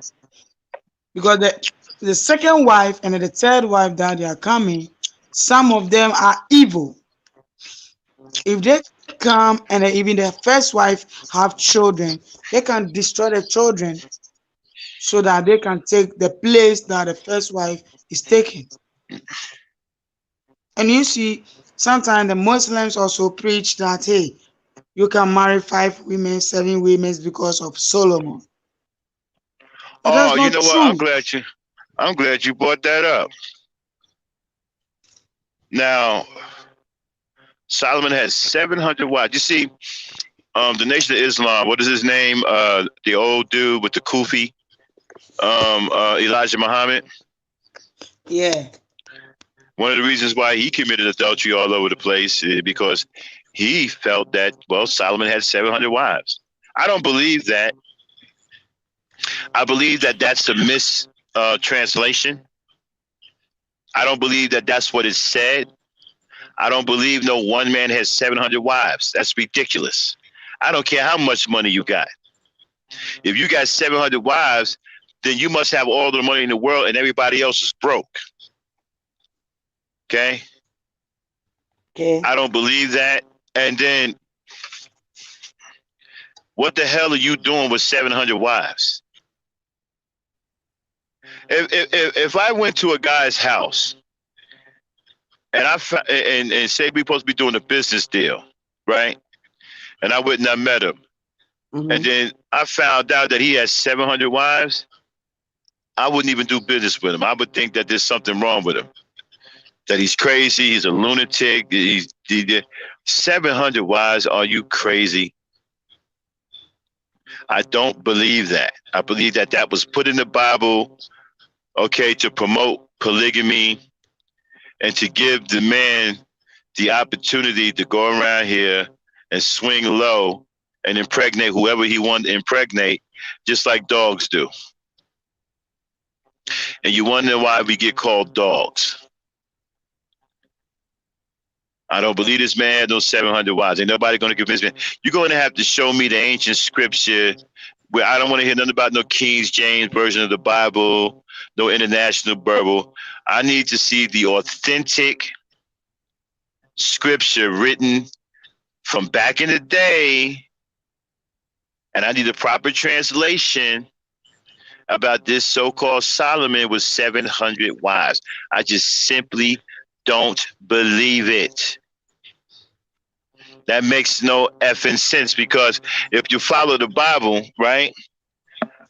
Because the second wife and the third wife that they are coming, some of them are evil. If they come and even their first wife have children, they can destroy the children so that they can take the place that the first wife is taking. And you see, sometimes the Muslims also preach that hey, you can marry 5 women, 7 women because of Solomon. But Oh, that's you not know what? true. I'm glad you brought that up. Now, Solomon had 700 wives. You see, the Nation of Islam. What is his name? The old dude with the kufi, Elijah Muhammad. Yeah. One of the reasons why he committed adultery all over the place is because he felt that, well, Solomon had 700 wives. I don't believe that. I believe that that's a mistranslation. I don't believe that that's what it said. I don't believe no one man has 700 wives. That's ridiculous. I don't care how much money you got. If you got 700 wives, then you must have all the money in the world and everybody else is broke. Okay? Okay. I don't believe that. And then what the hell are you doing with 700 wives? If I went to a guy's house and and say we supposed to be doing a business deal, right? And I went and I met him, and Mm-hmm. then I found out that he has 700 wives, I wouldn't even do business with him. I would think that there's something wrong with him, that he's crazy, he's a lunatic. He 700 wives? Are you crazy? I don't believe that. I believe that that was put in the Bible, okay, to promote polygamy and to give the man the opportunity to go around here and swing low and impregnate whoever he wanted to impregnate, just like dogs do. And you wonder why we get called dogs. I don't believe this man had those 700 wives. Ain't nobody going to convince me. You're going to have to show me the ancient scripture where I don't want to hear nothing about no King James version of the Bible, no International Bible. I need to see the authentic scripture written from back in the day, and I need a proper translation about this so-called Solomon with 700 wives. I just simply don't believe it. That makes no effing sense, because if you follow the Bible, right,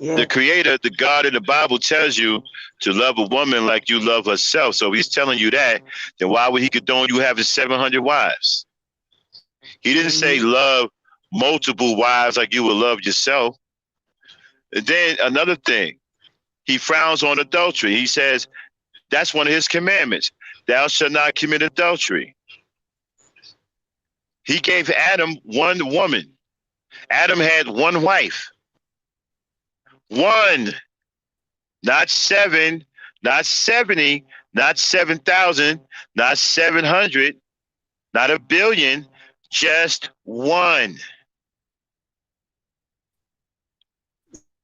Yeah. the creator, the God in the Bible tells you to love a woman like you love herself. So if he's telling you that, then why would he condone you having 700 wives? He didn't say love multiple wives like you would love yourself. And then another thing, he frowns on adultery. He says that's one of his commandments. Thou shalt not commit adultery. He gave Adam one woman. Adam had one wife. One. Not 7, not 70, not 7,000, not 700, not a billion, just one.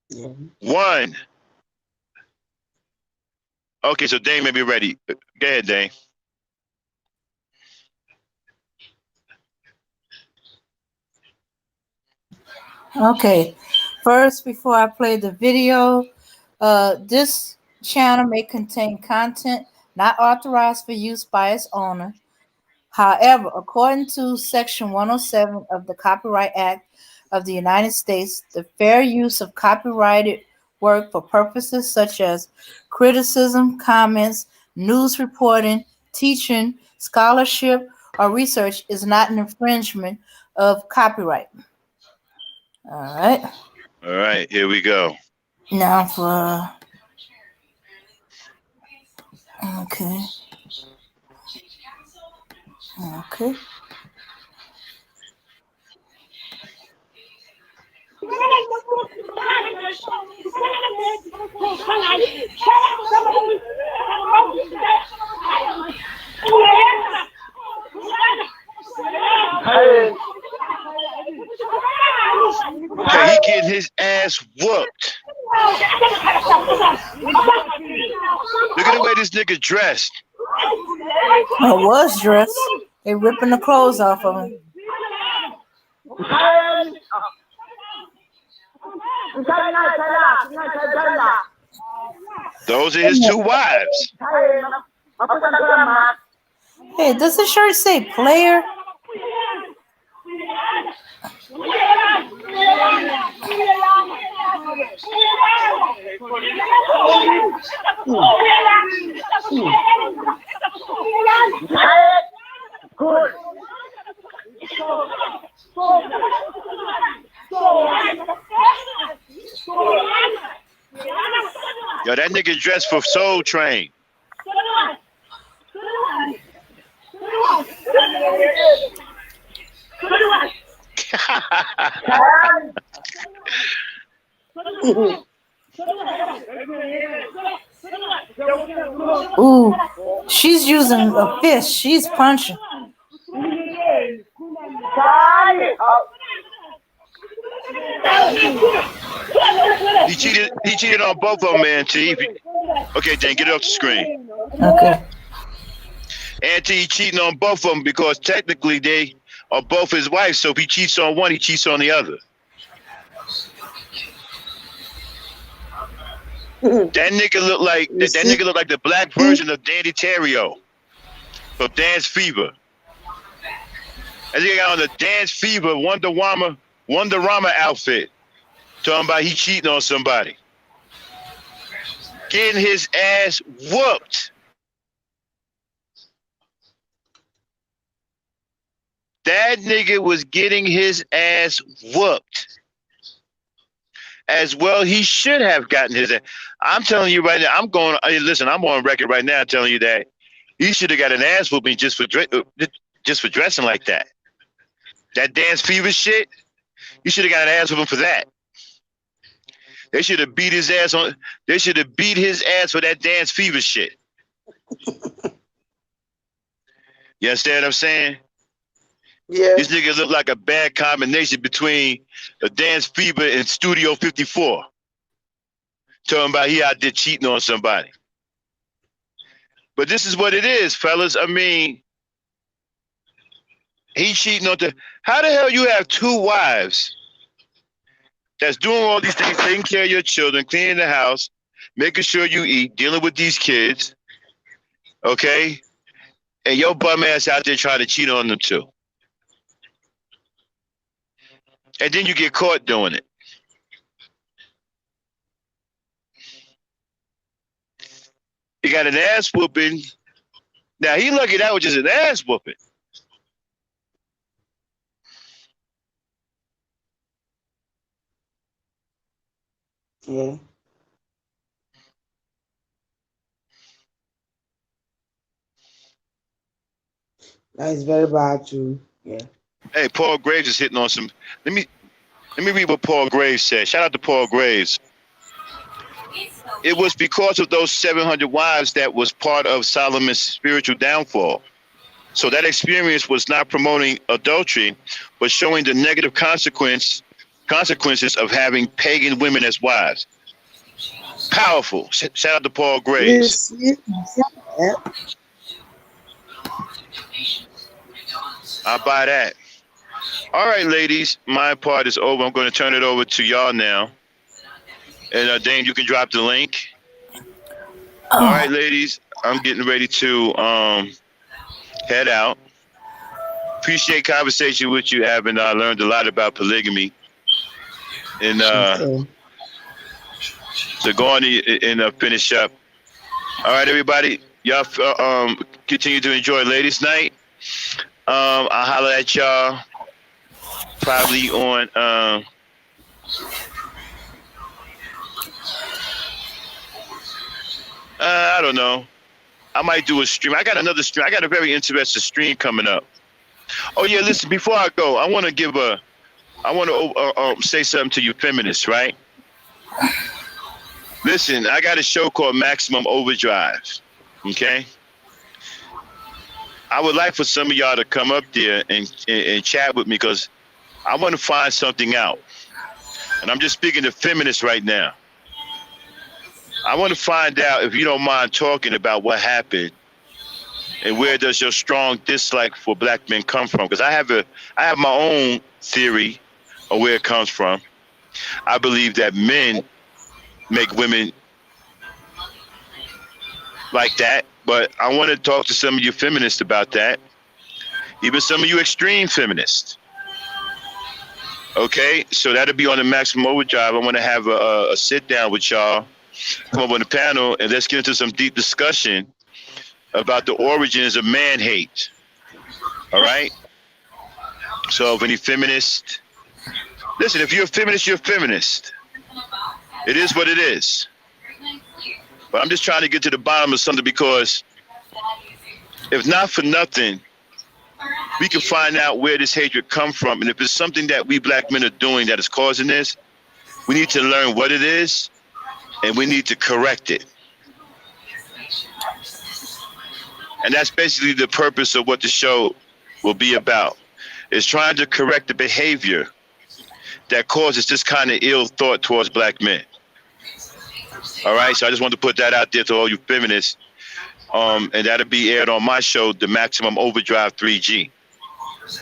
Yeah. One. Okay, so Dane may be ready. Go ahead, Dane. Okay. First, before I play the video, this channel may contain content not authorized for use by its owner. However, according to Section 107 of the Copyright Act of the United States, the fair use of copyrighted work for purposes such as criticism, comments, news reporting, teaching, scholarship, or research is not an infringement of copyright. All right. All right, here we go. Now for okay. Okay. Okay, he getting his ass whooped. Look at the way this nigga dressed. I was dressed. They ripping the clothes off of him. Those are his two wives. Hey, does the shirt say player? Yo, that nigga dressed for Soul Train. Ooh, she's using a fist. She's punching. He cheated on both of them, man. T. Okay, Dan, get it off the screen. Okay. Auntie cheating on both of them because technically they are both his wives. So if he cheats on one, he cheats on the other. That nigga look like the black version of Danny Terrio from Dance Fever. That nigga got on the Dance Fever Wonder Rama outfit. Talking about he cheating on somebody. Getting his ass whooped. That nigga was getting his ass whooped. As well, he should have gotten his ass. I'm telling you right now, I'm on record right now telling you that he should have got an ass whooping just for dressing like that. That Dance Fever shit, you should have got an ass whooping for that. They should have beat his ass on. They should have beat his ass for that Dance Fever shit. You understand what I'm saying? Yeah. This nigga look like a bad combination between a Dance Fever and Studio 54. Talking about he out there cheating on somebody. But this is what it is, fellas. I mean, he cheating on the. How the hell you have two wives that's doing all these things, taking care of your children, cleaning the house, making sure you eat, dealing with these kids, okay? And your bum ass out there trying to cheat on them too. And then you get caught doing it. You got an ass whooping. Now he lucky that was just an ass whooping. Yeah. That is very bad too. Yeah. Hey, Paul Graves is hitting on some. Let me read what Paul Graves said. Shout out to Paul Graves. It was because of those 700 wives that was part of Solomon's spiritual downfall. So that experience was not promoting adultery, but showing the negative consequences of having pagan women as wives. Powerful. Shout out to Paul Graves. I'll buy that. All right, ladies, my part is over. I'm going to turn it over to y'all now. And Dane, you can drop the link. All right, ladies, I'm getting ready to head out. Appreciate conversation with you, Abin. I learned a lot about polygamy. And so go on and finish up. All right, everybody. Y'all continue to enjoy Ladies' Night. I'll holler at y'all probably on I don't know. I might do a stream. I got another stream. I got a very interesting stream coming up. Oh yeah, listen. Before I go, I want to say something to you feminists, right? Listen, I got a show called Maximum Overdrive. Okay. I would like for some of y'all to come up there and chat with me because I want to find something out. And I'm just speaking to feminists right now. I want to find out, if you don't mind talking about what happened and where does your strong dislike for black men come from? Because I have my own theory of where it comes from. I believe that men make women like that, but I want to talk to some of you feminists about that. Even some of you extreme feminists. Okay, so that'll be on the Maximum Overdrive. I want to have a sit down with y'all, come up on the panel, and let's get into some deep discussion about the origins of man hate. All right. So if any feminist, listen, if you're a feminist, you're a feminist. It is what it is. But I'm just trying to get to the bottom of something, because if not for nothing, we can find out where this hatred comes from. And if it's something that we black men are doing that is causing this, we need to learn what it is and we need to correct it. And that's basically the purpose of what the show will be about, is trying to correct the behavior that causes this kind of ill thought towards black men. All right, so I just wanted to put that out there to all you feminists. And that'll be aired on my show, The Maximum Overdrive 3G.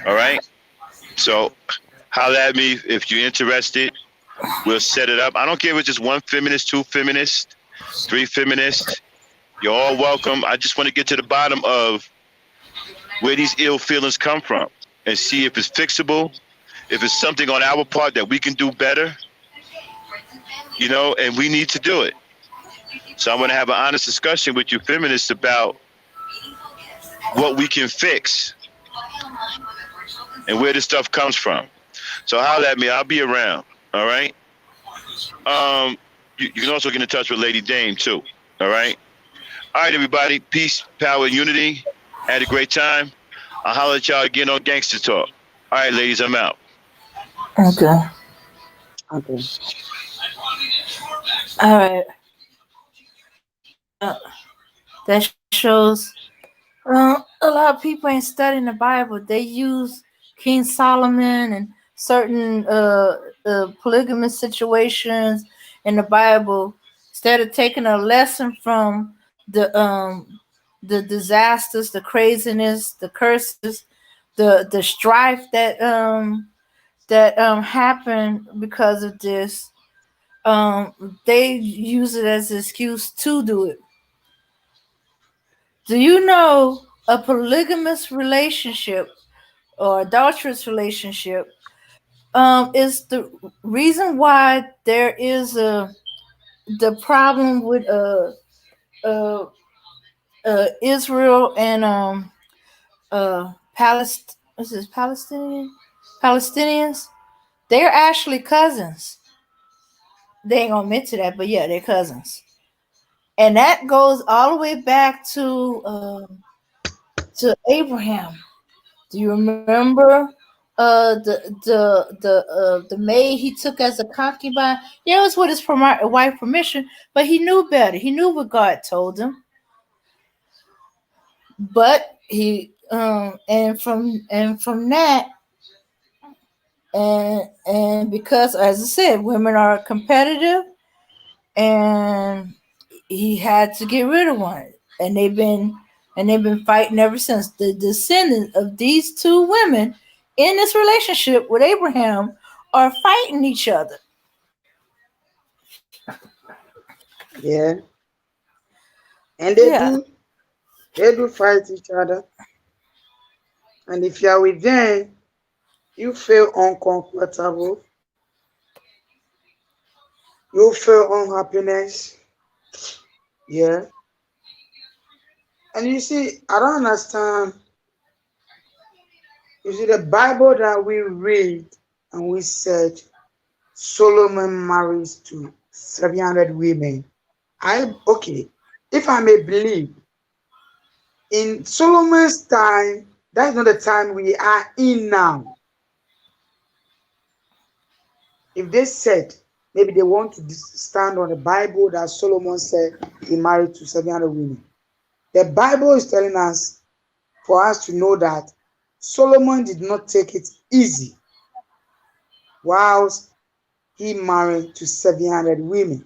All right, so holler at me if you're interested. We'll set it up. I don't care if it's just one feminist, two feminists, three feminists. You're all welcome. I just want to get to the bottom of where these ill feelings come from and see if it's fixable, if it's something on our part that we can do better, you know, and we need to do it. So I'm going to have an honest discussion with you feminists about what we can fix and where this stuff comes from. So holler at me. I'll be around. All right. You can also get in touch with Lady Dame too. All right. All right, everybody. Peace, power, and unity. Had a great time. I'll holler at y'all again on Gangster Talk. All right, ladies, I'm out. Okay. Okay. All right. That shows a lot of people ain't studying the Bible. They use King Solomon and certain polygamous situations in the Bible, instead of taking a lesson from the disasters, the craziness, the curses, the strife that happened because of this, they use it as an excuse to do it. Do you know a polygamous relationship or adulterous relationship is the reason why there is the problem with uh, Israel and is this Palestinians? They're actually cousins. They ain't gonna admit to that, but yeah, they're cousins, and that goes all the way back to Abraham. Do you remember the maid he took as a concubine? Yeah, it was with his wife permission, but he knew better. He knew what God told him, but he and from that and because, as I said, women are competitive, and he had to get rid of one, and they've been fighting ever since. The descendants of these two women in this relationship with Abraham are fighting each other. Yeah, and Yeah, they do fight each other. And if you are with them, you feel uncomfortable, you feel unhappiness. Yeah. And you see, I don't understand. You see, the Bible that we read and we said Solomon marries to 700 women. Okay, if I may believe, in Solomon's time, that's not the time we are in now. If they said maybe they want to stand on the Bible that Solomon said he married to 700 women, the Bible is telling us for us to know that Solomon did not take it easy whilst he married to 700 women.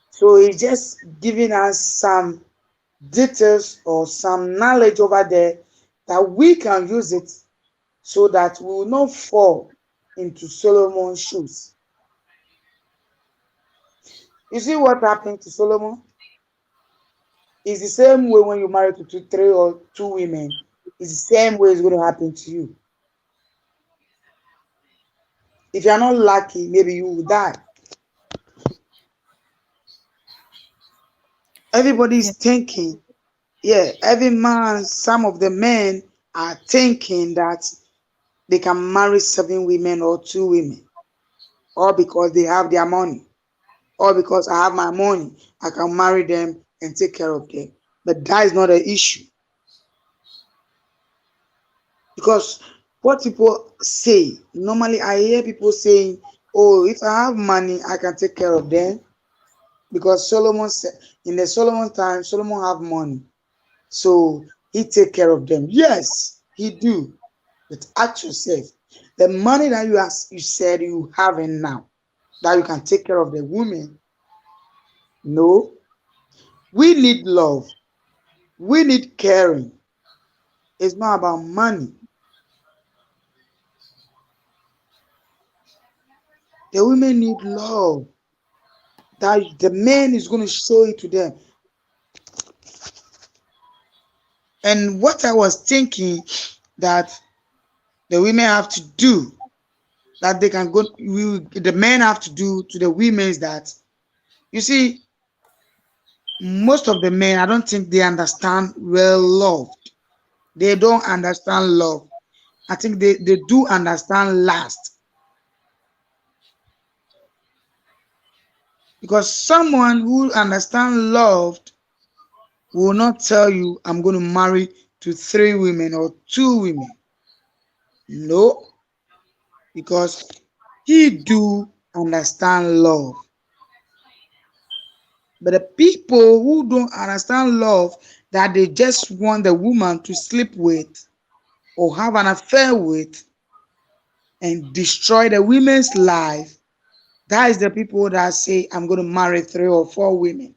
So he's just giving us some details or some knowledge over there that we can use it so that we will not fall into Solomon's shoes. You see what happened to Solomon? It's the same way when you marry to three or two women. It's the same way it's going to happen to you. If you're not lucky, maybe you will die. Everybody's thinking, yeah, every man, some of the men are thinking that they can marry 7 women or 2 women, or because they have their money, or because I have my money, I can marry them and take care of them. But that is not an issue. Because what people say, normally I hear people saying, oh, if I have money, I can take care of them. Because Solomon said, in the Solomon time, Solomon have money. So he take care of them. Yes, he do. But ask yourself, the money that you said you having now, that you can take care of the women. No. We need love. We need caring. It's not about money. The women need love. That the man is going to show it to them. And what I was thinking that the women have to do, that they can go, the men have to do to the women is that, you see, most of the men, I don't think they understand well love. They don't understand love. I think they do understand lust. Because someone who understands love will not tell you, I'm going to marry to 3 women or 2 women. No, because he do understand love. But the people who don't understand love, that they just want the woman to sleep with, or have an affair with and destroy the women's life, that is the people that say, I'm going to marry 3 or 4 women.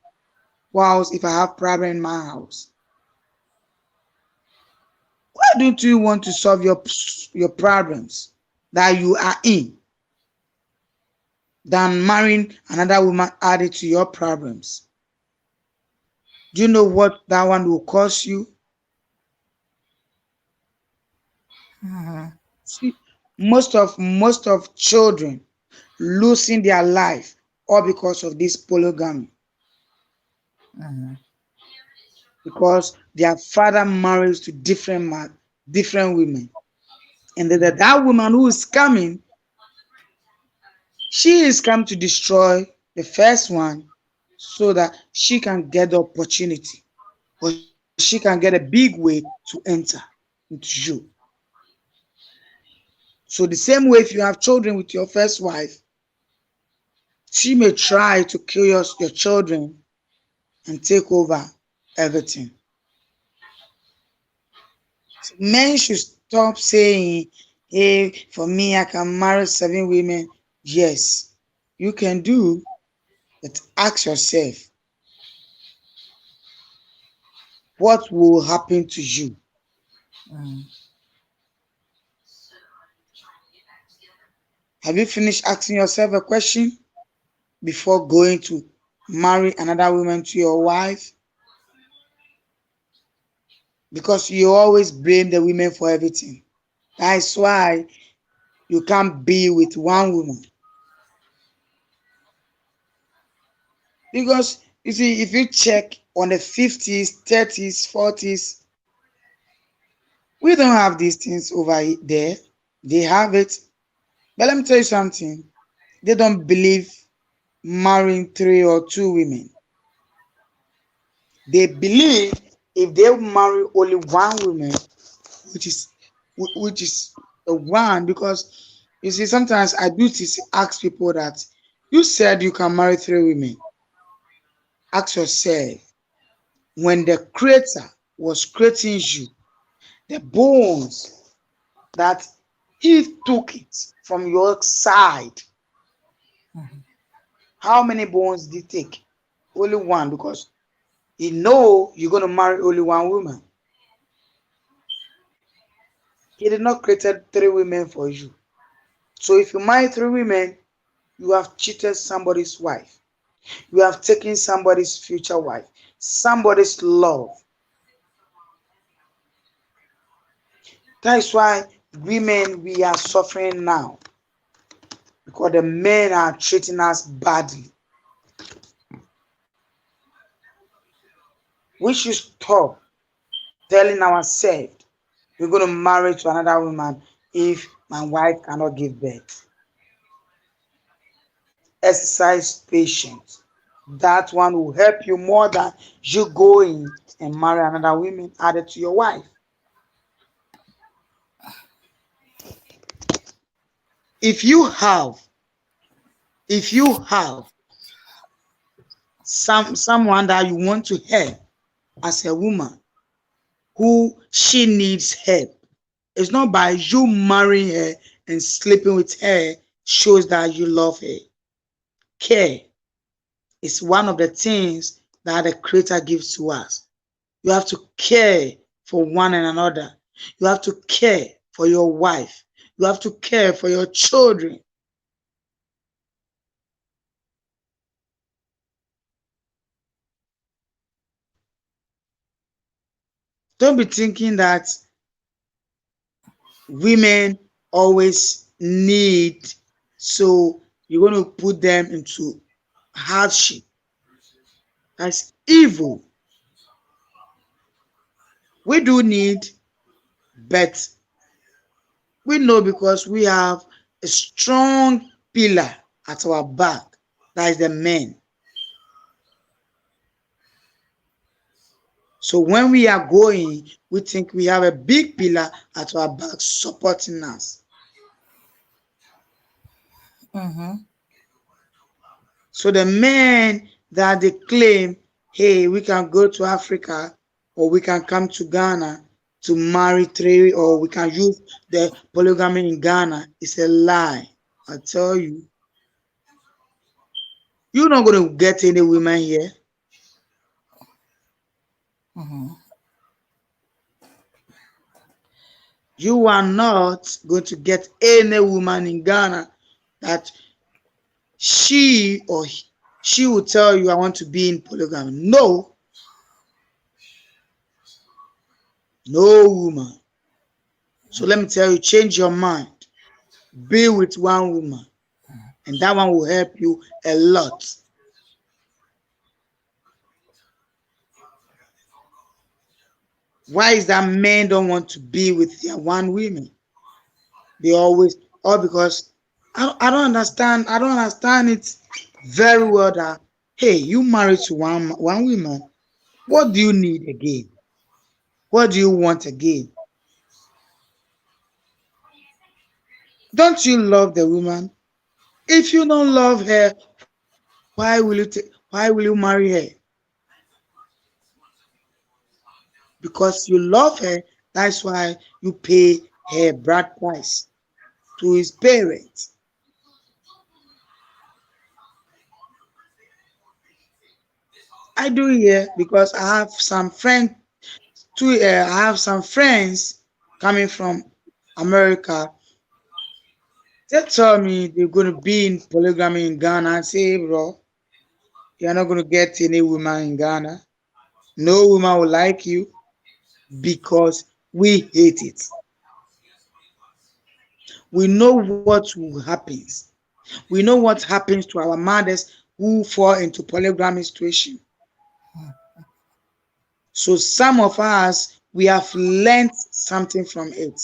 Whilst if I have problem in my house, why don't you want to solve your problems that you are in than marrying another woman added to your problems? Do you know what that one will cost you? Mm-hmm. See, most of children losing their life all because of this polygamy, Mm-hmm. because their father marries to different women, and that woman who is coming, she is come to destroy the first one so that she can get the opportunity, or she can get a big way to enter into you. So the same way, if you have children with your first wife, she may try to kill your children and take over everything. So men should stop saying, hey, for me, I can marry 7 women. Yes, you can do, but ask yourself, what will happen to you? Mm-hmm. Have you finished asking yourself a question before going to marry another woman to your wife? Because you always blame the women for everything. That's why you can't be with one woman. Because you see, if you check on the 50s, 30s, 40s, we don't have these things over there. They have it. But let me tell you something. They don't believe marrying 3 or 2 women. They believe if they marry only one woman, which is which is the one, because you see, sometimes I do ask people that you said you can marry 3 women. Ask yourself, when the creator was creating you, the bones that he took it from your side, Mm-hmm. how many bones did he take? Only one, because he know you're going to marry only one woman. He did not create 3 women for you. So if you marry 3 women, you have cheated somebody's wife. You have taken somebody's future wife, somebody's love. That is why women, we are suffering now, because the men are treating us badly. We should stop telling ourselves we're going to marry to another woman if my wife cannot give birth. Exercise patience. That one will help you more than you going and marry another woman added to your wife. If you have, if you have someone that you want to help as a woman who she needs help, it's not by you marrying her and sleeping with her shows that you love her. Care is one of the things that the creator gives to us. You have to care for one and another. You have to care for your wife. You have to care for your children. Don't be thinking that women always need, so you're going to put them into hardship. That's evil. We do need, but we know because we have a strong pillar at our back. That is the men. So when we are going, we think we have a big pillar at our back supporting us. Mm-hmm. So the men that they claim, hey, we can go to Africa or we can come to Ghana to marry three, or we can use the polygamy in Ghana. It's a lie. I tell you, you're not going to get any women here. Mm-hmm. You are not going to get any woman in Ghana that she will tell you, I want to be in polygamy. No, no woman. So let me tell you, change your mind. Be with one woman, and that one will help you a lot. Why is that men don't want to be with their one woman? They always, or because I don't understand. I don't understand it very well that, hey, you married to one woman. What do you need again? What do you want again? Don't you love the woman? If you don't love her, why will you marry her? Because you love her, that's why you pay her bride price to his parents. I do here because I have some friends too. I have some friends coming from America. They tell me they're going to be in polygamy in Ghana. I say, hey, bro, you're not going to get any woman in Ghana. No woman will like you because we hate it. We know what will happen. We know what happens to our mothers who fall into polygamy situation. So some of us, we have learned something from it.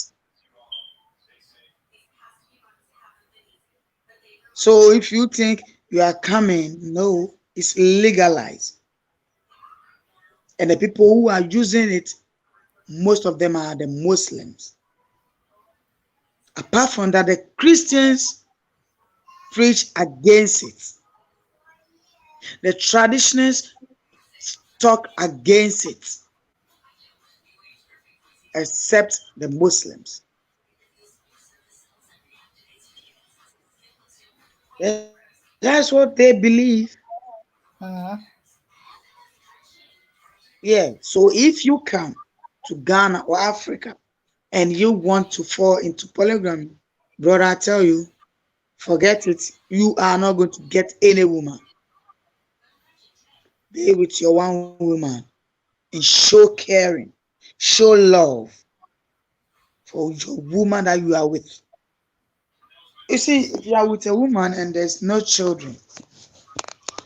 So if you think you are coming, no, it's legalized. And the people who are using it, most of them are the Muslims. Apart from that, the Christians preach against it. The traditionalists talk against it, except the Muslims. That's what they believe. Mm-hmm. Yeah. So if you come to Ghana or Africa and you want to fall into polygamy, brother, I tell you, forget it. You are not going to get any woman. Be with your one woman and show caring, show love for your woman that you are with. You see, if you are with a woman and there's no children,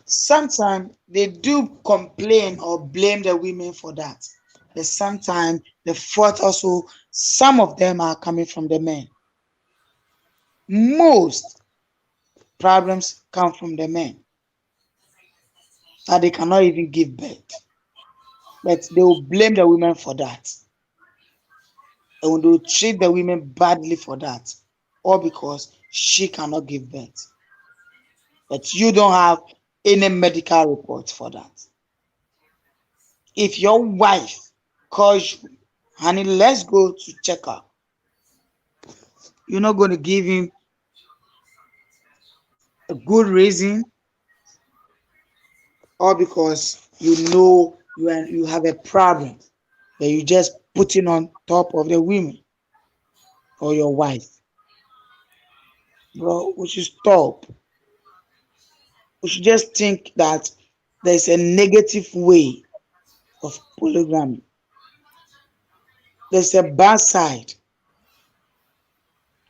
sometimes they do complain or blame the women for that. But sometimes the fault also, some of them are coming from the men. Most problems come from the men that they cannot even give birth. But they will blame the women for that. And they will treat the women badly for that. Or because she cannot give birth. But you don't have any medical report for that. If your wife calls you, honey, let's go to check up, you're not going to give him a good reason, or because you know you have a problem that you just putting on top of the women or your wife. Bro, we should stop. We should just think that there's a negative way of polygamy. There's a bad side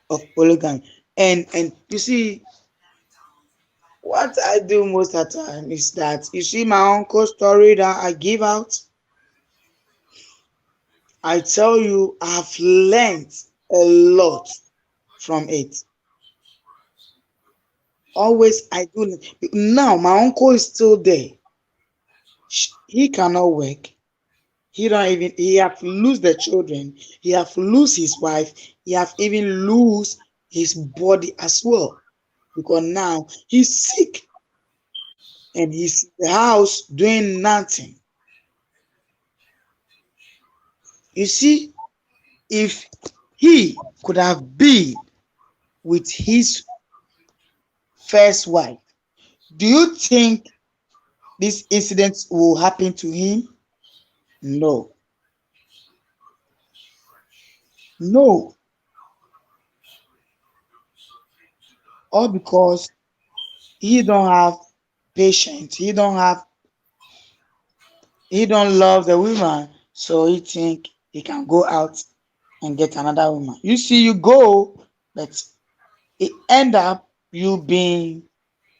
of polygamy. And you see, what I do most of the time is that you see my uncle's story that I give out. I tell you, I've learned a lot from it. Always I do. Now my uncle is still there. He cannot work. He don't even. He have lose the children. He have lose his wife. He have even lose his body as well, because now he's sick and he's in the house doing nothing. You see, if he could have been with his first wife, do you think this incident will happen to him? No. No. All because he don't have patience. He don't love the woman, so he think he can go out and get another woman. You see, you go, but it end up you being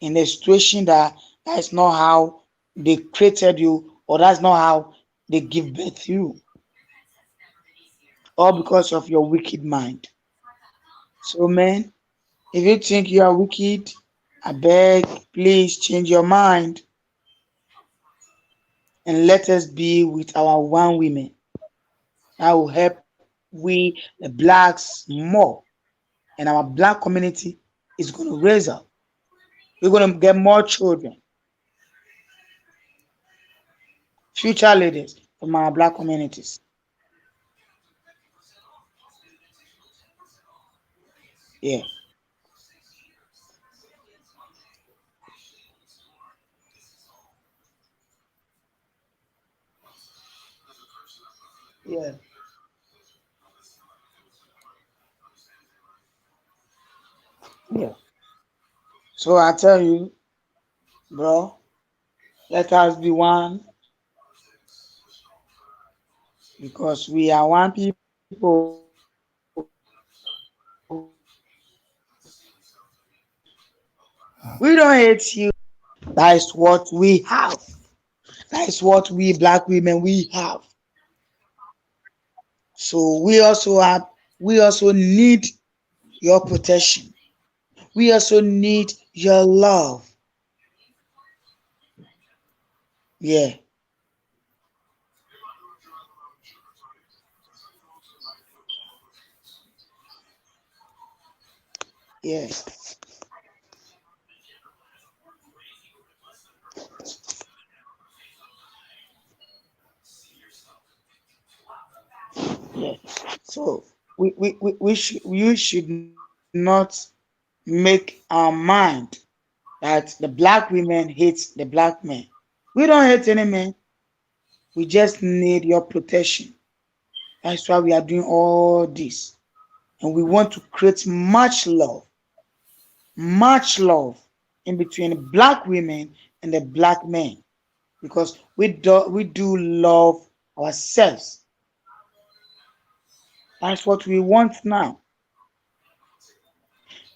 in a situation that that's not how they created you, or that's not how they give birth to you, all because of your wicked mind. So, man, if you think you are wicked, I beg, please change your mind and let us be with our one women. That will help we, the blacks, more. And our black community is going to raise up. We're going to get more children, future leaders from our black communities. Yeah, yeah, yeah. So I tell you, bro, let us be one because we are one people. We don't hate you. That is what we have. That is what we black women we have. So we also need your protection. We also need your love. Yeah, yeah, yeah. So we should not make our mind that the black women hate the black men. We don't hate any man. We just need your protection. That's why we are doing all this. And we want to create much love in between the black women and the black men. Because we do love ourselves. That's what we want now.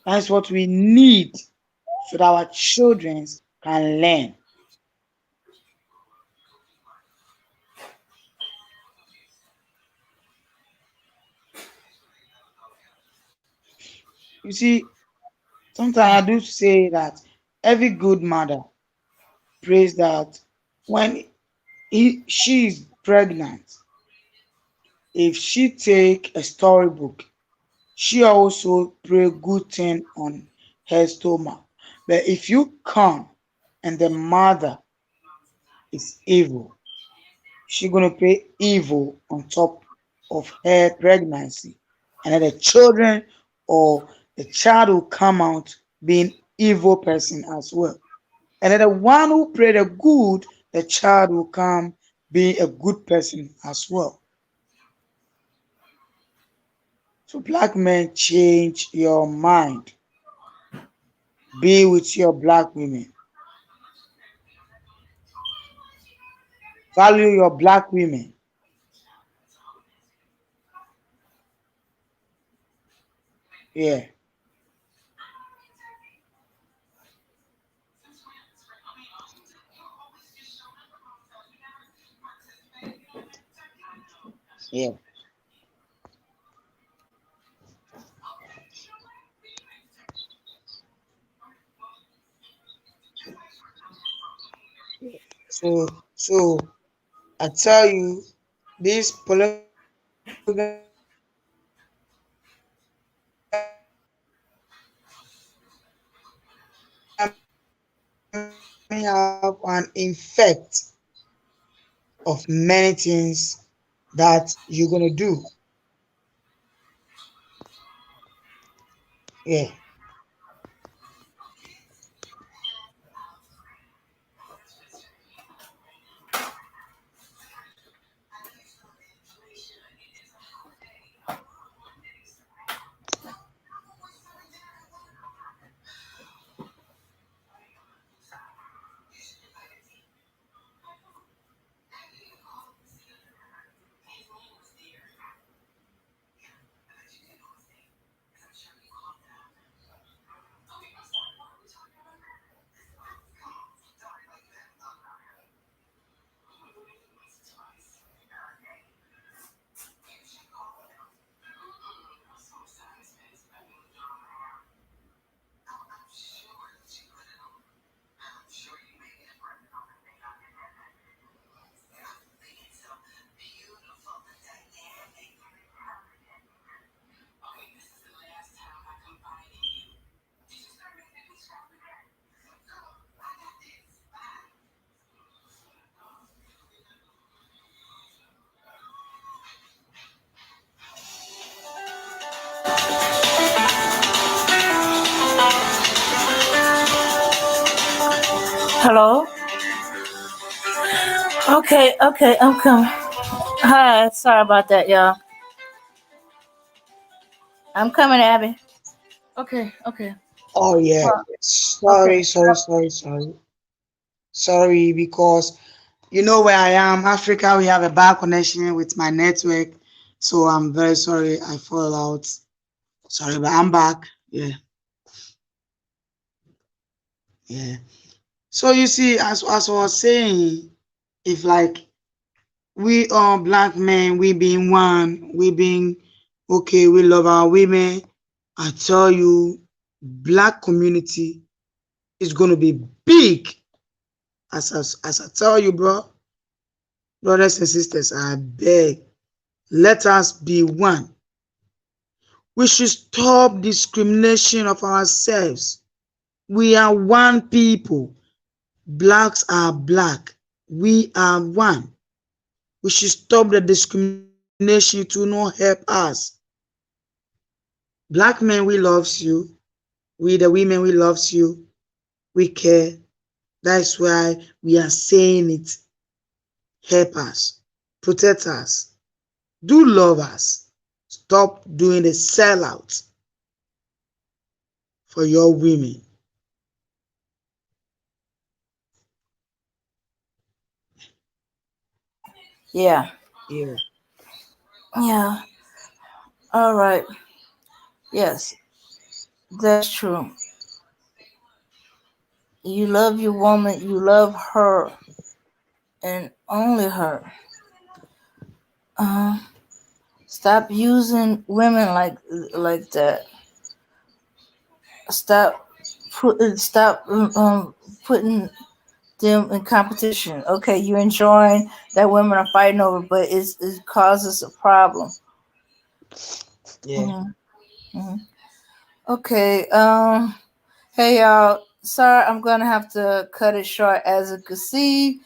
That's what we need so that our children can learn. You see, sometimes I do say that every good mother prays that when she is pregnant, if she take a storybook, she also pray good thing on her stomach. But if you come and the mother is evil, she gonna pray evil on top of her pregnancy, and then the children or the child will come out being evil person as well. And then the one who prayed the good, the child will come being a good person as well. So black men, change your mind. Be with your black women. Value your black women. Yeah, yeah. So I tell you, this polygamy have an effect of many things that you're gonna do. Yeah. Hello? Okay, okay, I'm coming. Hi, sorry about that, y'all. I'm coming, Abby. Okay, okay. Oh yeah. Okay. Sorry, because you know where I am, Africa. We have a bad connection with my network, so I'm very sorry. I fall out. Sorry, but I'm back. Yeah, yeah. So you see, as I was saying, if like we are black men, we being one, we being okay, we love our women. I tell you, black community is gonna be big. As I tell you, brothers and sisters, I beg, let us be one. We should stop discrimination of ourselves. We are one people. Blacks are black. We are one. We should stop the discrimination to not help us. Black men, we loves you. We the women, we loves you. We care. That's why we are saying it. Help us. Protect us. Do love us. Stop doing the sellout for your women. Yeah, Yeah. yeah. All right. Yes, that's true. You love your woman, you love her, and only her. Uh, Stop using women like that. Stop stop putting them in competition. Okay, you're enjoying that women are fighting over, but it causes a problem. Yeah. hmm hmm Okay. Hey y'all. Sorry, I'm gonna have to cut it short. As you can see,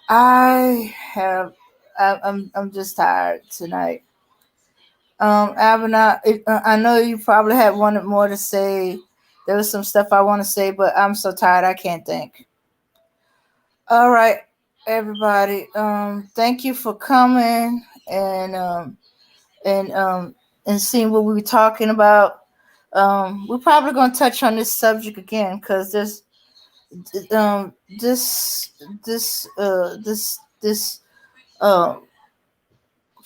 I have. I'm just tired tonight. Abena, I know you probably had wanted more to say. There was some stuff I want to say, but I'm so tired I can't think. All right, everybody. Thank you for coming and and seeing what we were talking about. We're probably gonna touch on this subject again because um this this uh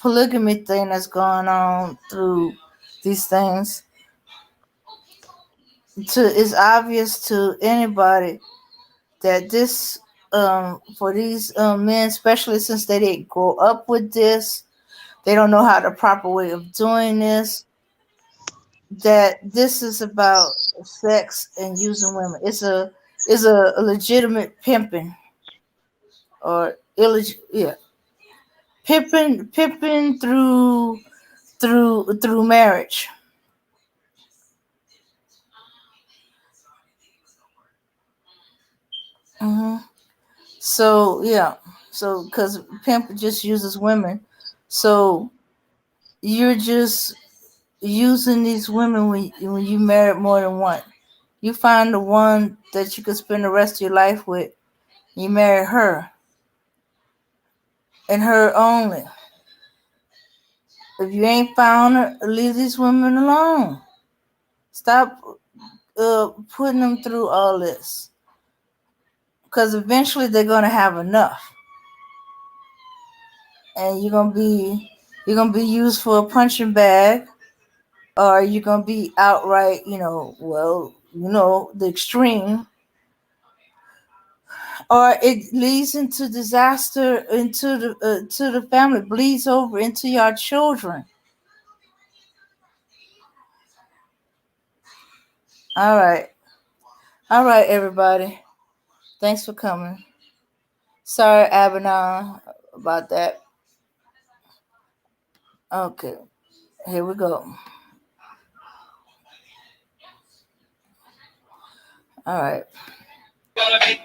polygamy thing that's going on through these things to it's obvious to anybody that this for these men, especially since they didn't grow up with this, they don't know how the proper way of doing this, that this is about sex and using women. It's a legitimate pimping or yeah, pimping through marriage. hmm So yeah, so because pimp just uses women, so you're just using these women when you married more than one. You find the one that you could spend the rest of your life with. You marry her and her only. If you ain't found her, leave these women alone. Stop putting them through all this, because eventually they're gonna have enough, and you're gonna be used for a punching bag, or you're gonna be outright, the extreme, or it leads into disaster, into the to the family, bleeds over into your children. All right, everybody. Thanks for coming. Sorry, Abaddon, about that. Okay, here we go. All right.